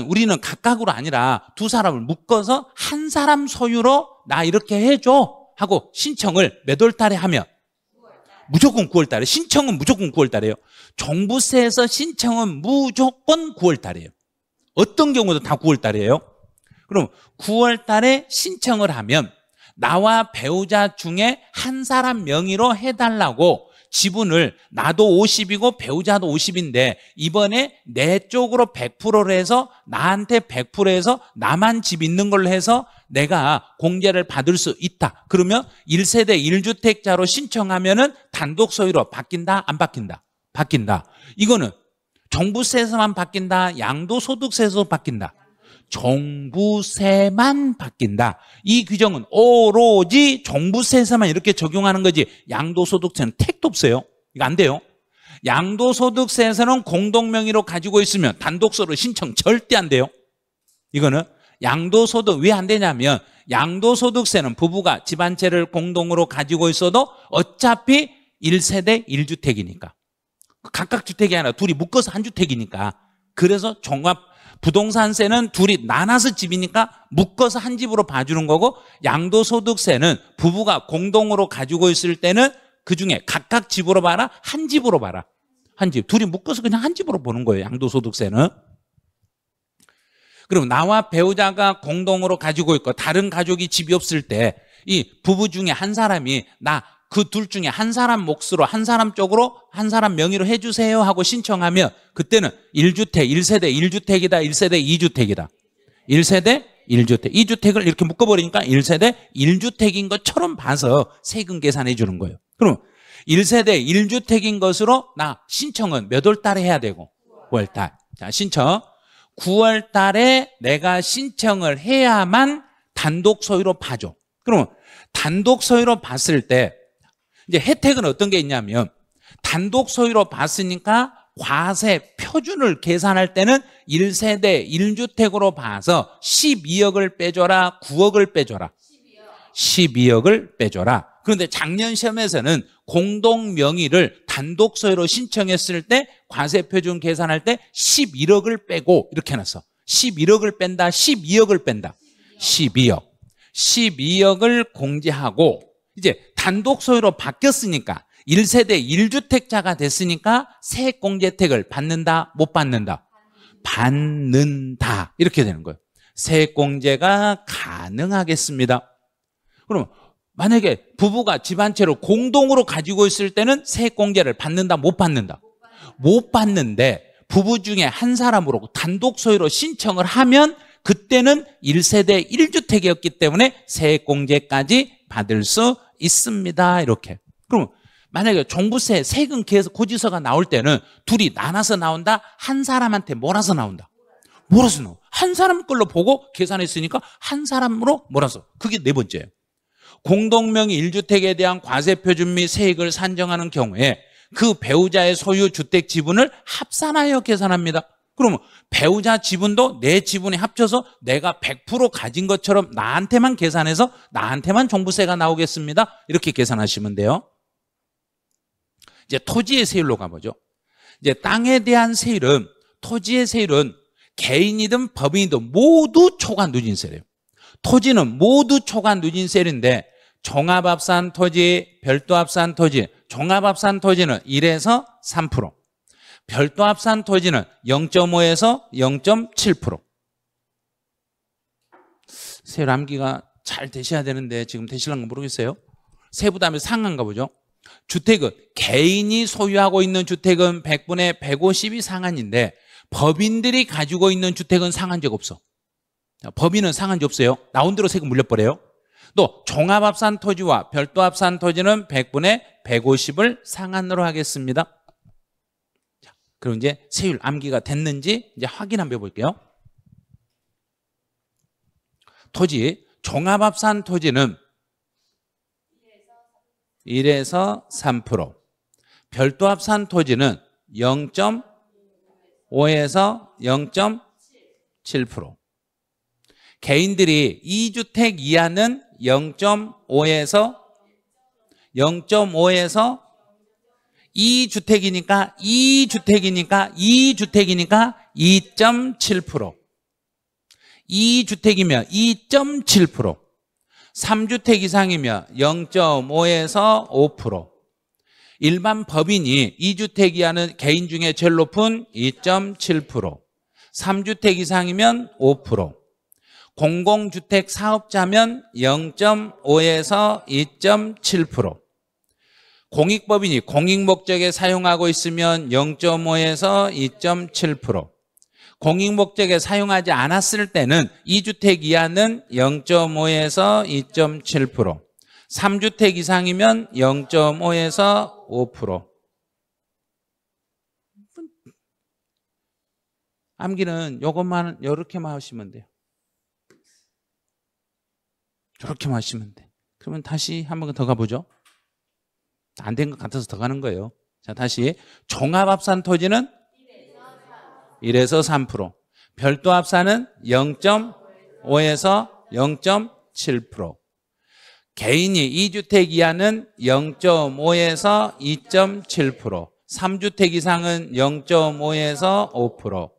우리는 각각으로 아니라 두 사람을 묶어서 한 사람 소유로 나 이렇게 해줘 하고 신청을 몇 월 달에 하면 무조건 9월 달에. 신청은 무조건 9월 달에요. 종부세에서 신청은 무조건 9월 달이에요. 어떤 경우도 다 9월 달이에요. 그럼 9월 달에 신청을 하면 나와 배우자 중에 한 사람 명의로 해달라고 지분을 나도 50이고 배우자도 50인데 이번에 내 쪽으로 100%를 해서 나한테 100%에서 나만 집 있는 걸로 해서 내가 공제를 받을 수 있다. 그러면 1세대 1주택자로 신청하면은 단독 소유로 바뀐다? 안 바뀐다? 바뀐다. 이거는 종부세에서만 바뀐다? 양도소득세에서 바뀐다? 종부세만 바뀐다. 이 규정은 오로지 종부세에서만 이렇게 적용하는 거지 양도소득세는 택도 없어요. 이거 안 돼요. 양도소득세에서는 공동명의로 가지고 있으면 단독소득 신청 절대 안 돼요. 이거는 양도소득 왜 안 되냐면 양도소득세는 부부가 집 한 채를 공동으로 가지고 있어도 어차피 1세대 1주택이니까 각각 주택이 아니라 둘이 묶어서 한 주택이니까. 그래서 종합 부동산세는 둘이 나눠서 집이니까 묶어서 한 집으로 봐주는 거고, 양도소득세는 부부가 공동으로 가지고 있을 때는 그중에 각각 집으로 봐라, 한 집으로 봐라. 한 집. 둘이 묶어서 그냥 한 집으로 보는 거예요, 양도소득세는. 그럼 나와 배우자가 공동으로 가지고 있고 다른 가족이 집이 없을 때 이 부부 중에 한 사람이 나 그 둘 중에 한 사람 몫으로 한 사람 쪽으로 한 사람 명의로 해주세요 하고 신청하면 그때는 1주택, 1세대 1주택이다, 1세대 2주택이다. 1세대 1주택. 2주택을 이렇게 묶어버리니까 1세대 1주택인 것처럼 봐서 세금 계산해 주는 거예요. 그럼 1세대 1주택인 것으로 나 신청은 몇 월 달에 해야 되고? 9월 달. 자, 신청. 9월 달에 내가 신청을 해야만 단독 소유로 봐줘. 그러면 단독 소유로 봤을 때 이제 혜택은 어떤 게 있냐면 단독 소유로 봤으니까 과세 표준을 계산할 때는 1세대 1주택으로 봐서 12억을 빼줘라, 9억을 빼줘라. 12억을 빼줘라. 그런데 작년 시험에서는 공동 명의를 단독 소유로 신청했을 때 과세 표준 계산할 때 11억을 빼고 이렇게 해놨어. 11억을 뺀다, 12억을 뺀다. 12억. 12억을 공제하고 이제 단독 소유로 바뀌었으니까 1세대 1주택자가 됐으니까 세액공제 혜택을 받는다, 못 받는다? 받는다. 이렇게 되는 거예요. 세액공제가 가능하겠습니다. 그럼 만약에 부부가 집 한 채를 공동으로 가지고 있을 때는 세액공제를 받는다, 못 받는다? 못 받는데 부부 중에 한 사람으로 단독 소유로 신청을 하면 그때는 1세대 1주택이었기 때문에 세액공제까지 받을 수 있습니다. 이렇게. 그럼 만약에 종부세 세금 고지서가 나올 때는 둘이 나눠서 나온다, 한 사람한테 몰아서 나온다. 몰아서 나와. 한 사람 걸로 보고 계산했으니까 한 사람으로 몰아서. 그게 네 번째예요. 공동명의 1주택에 대한 과세표준 및 세액을 산정하는 경우에 그 배우자의 소유 주택 지분을 합산하여 계산합니다. 그러면 배우자 지분도 내 지분에 합쳐서 내가 100% 가진 것처럼 나한테만 계산해서 나한테만 종부세가 나오겠습니다. 이렇게 계산하시면 돼요. 이제 토지의 세율로 가보죠. 이제 땅에 대한 세율은, 토지의 세율은 개인이든 법인이든 모두 초과 누진세래요. 토지는 모두 초과 누진세인데 종합합산 토지, 별도합산 토지, 종합합산 토지는 1에서 3%, 별도합산 토지는 0.5에서 0.7%. 세율 암기가 잘 되셔야 되는데 지금 되실런가 모르겠어요. 세부담이 상한가 보죠. 주택은 개인이 소유하고 있는 주택은 100분의 150이 상한인데 법인들이 가지고 있는 주택은 상한 적 없어. 법인은 상한 적 없어요. 나온 대로 세금 물려버려요. 또 종합합산 토지와 별도합산 토지는 100분의 150을 상한으로 하겠습니다. 자, 그럼 이제 세율 암기가 됐는지 이제 확인 한번 해볼게요. 토지, 종합합산 토지는 1에서 3%, 별도합산 토지는 0.5에서 0.7%, 개인들이 2주택 이하는 0.5에서 2주택이니까 2.7%, 2주택이면 2.7%, 3주택 이상이면 0.5에서 5%, 일반 법인이 2주택 이하는 개인 중에 제일 높은 2.7%, 3주택 이상이면 5%, 공공주택 사업자면 0.5에서 2.7%, 공익법인이 공익목적에 사용하고 있으면 0.5에서 2.7%, 공익목적에 사용하지 않았을 때는 2주택 이하는 0.5에서 2.7%, 3주택 이상이면 0.5에서 5%. 암기는 요것만 이렇게만 하시면 돼요. 저렇게만 하시면 돼. 그러면 다시 한 번 더 가보죠. 안 된 것 같아서 더 가는 거예요. 자, 다시 종합합산 토지는 1에서 3%, 별도합산은 0.5에서 0.7%, 개인이 2주택 이하는 0.5에서 2.7%, 3주택 이상은 0.5에서 5%.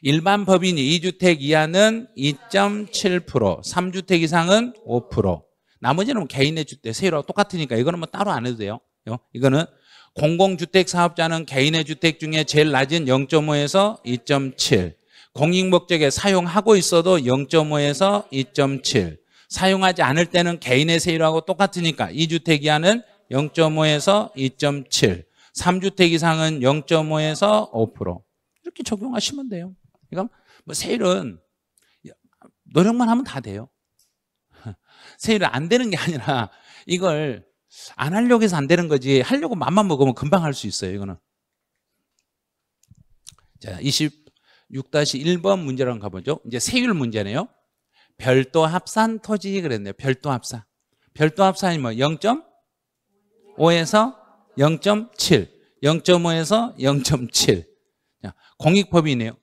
일반 법인이 2주택 이하는 2.7%. 3주택 이상은 5%. 나머지는 개인의 주택, 세율하고 똑같으니까 이거는 뭐 따로 안 해도 돼요. 이거는 공공주택 사업자는 개인의 주택 중에 제일 낮은 0.5에서 2.7. 공익목적에 사용하고 있어도 0.5에서 2.7. 사용하지 않을 때는 개인의 세율하고 똑같으니까 2주택 이하는 0.5에서 2.7. 3주택 이상은 0.5에서 5%. 이렇게 적용하시면 돼요. 그러니까 뭐 세율은 노력만 하면 다 돼요. 세율은 안 되는 게 아니라 이걸 안 하려고 해서 안 되는 거지, 하려고 맘만 먹으면 금방 할 수 있어요. 이거는. 자, 26-1번 문제로 한번 가보죠. 이제 세율 문제네요. 별도 합산 토지 그랬네요. 별도 합산. 별도 합산이 뭐 0.5에서 0.7, 0.5에서 0.7. 공익법인이에요.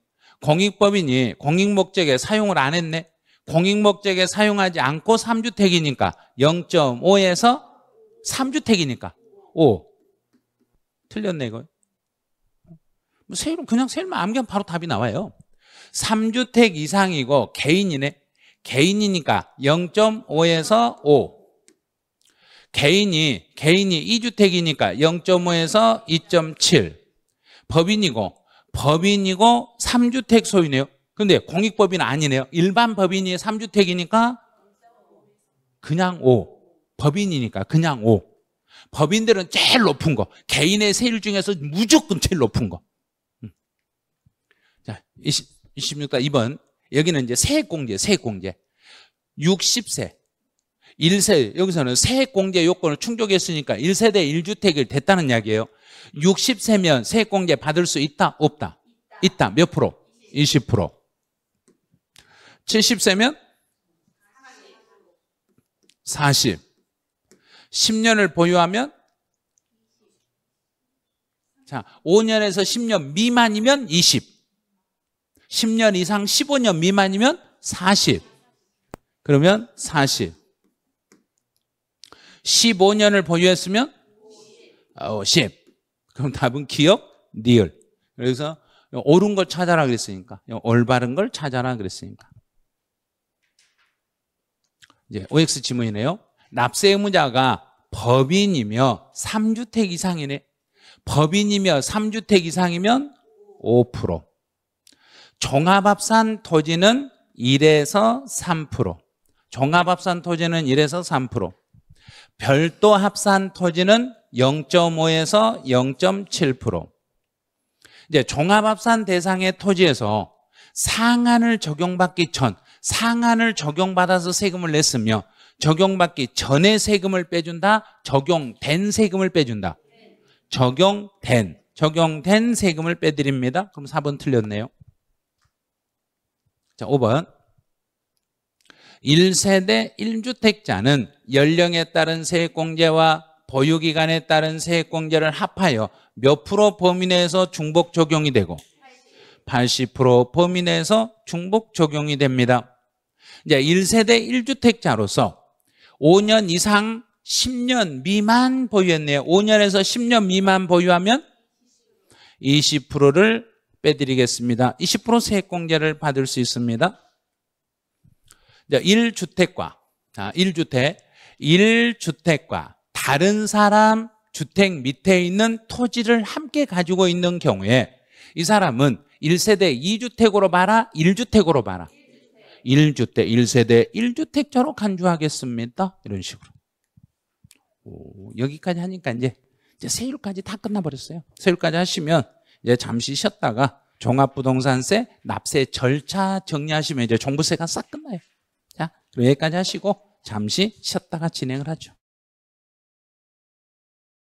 공익법인이 공익목적에 사용을 안 했네. 공익목적에 사용하지 않고 3주택이니까 0.5에서 3주택이니까 5. 틀렸네 이거. 뭐 세율은 그냥 세율만 암기하면 바로 답이 나와요. 3주택 이상이고 개인이네. 개인이니까 0.5에서 5. 개인이 2주택이니까 0.5에서 2.7. 법인이고 3주택 소유네요. 근데 공익법인은 아니네요. 일반 법인이 3주택이니까 그냥 5. 법인이니까 그냥 5. 법인들은 제일 높은 거. 개인의 세율 중에서 무조건 제일 높은 거. 자, 26-2번. 여기는 이제 세액공제. 60세. 1세. 여기서는 세액공제 요건을 충족했으니까 1세대 1주택을 됐다는 이야기예요. 60세면 세액공제 받을 수 있다? 없다? 있다. 몇 프로? 20%. 70세면 40. 10년을 보유하면, 자, 5년에서 10년 미만이면 20. 10년 이상 15년 미만이면 40. 그러면 40. 15년을 보유했으면 50. 그럼 답은 기억, 니을. 그래서 옳은 걸 찾아라 그랬으니까, 올바른 걸 찾아라 그랬으니까. 이제 OX 지문이네요. 납세 의무자가 법인이며 3주택 이상이네. 법인이며 3주택 이상이면 5%. 종합합산 토지는 1에서 3%. 종합합산 토지는 1에서 3%. 별도 합산 토지는 0.5에서 0.7%. 이제 종합합산 대상의 토지에서 상한을 적용받기 전, 상한을 적용받아서 세금을 냈으며 적용받기 전에 세금을 빼준다? 적용된 세금을 빼준다? 적용된 세금을 빼드립니다. 그럼 4번 틀렸네요. 자, 5번. 1세대 1주택자는 연령에 따른 세액공제와 보유기간에 따른 세액공제를 합하여 몇 프로 범위 내에서 중복 적용이 되고 80% 범위 내에서 중복 적용이 됩니다. 이제 1세대 1주택자로서 5년 이상 10년 미만 보유했네요. 5년에서 10년 미만 보유하면 20%를 빼드리겠습니다. 20% 세액공제를 받을 수 있습니다. 1주택과 1주택과 다른 사람 주택 밑에 있는 토지를 함께 가지고 있는 경우에 이 사람은 1세대 2주택으로 봐라, 1주택으로 봐라. 1세대 1주택자로 간주하겠습니다. 이런 식으로. 여기까지 하니까 이제 세율까지 다 끝나버렸어요. 세율까지 하시면 이제 잠시 쉬었다가 종합부동산세 납세 절차 정리하시면 이제 종부세가 싹 끝나요. 자, 여기까지 하시고 잠시 쉬었다가 진행을 하죠.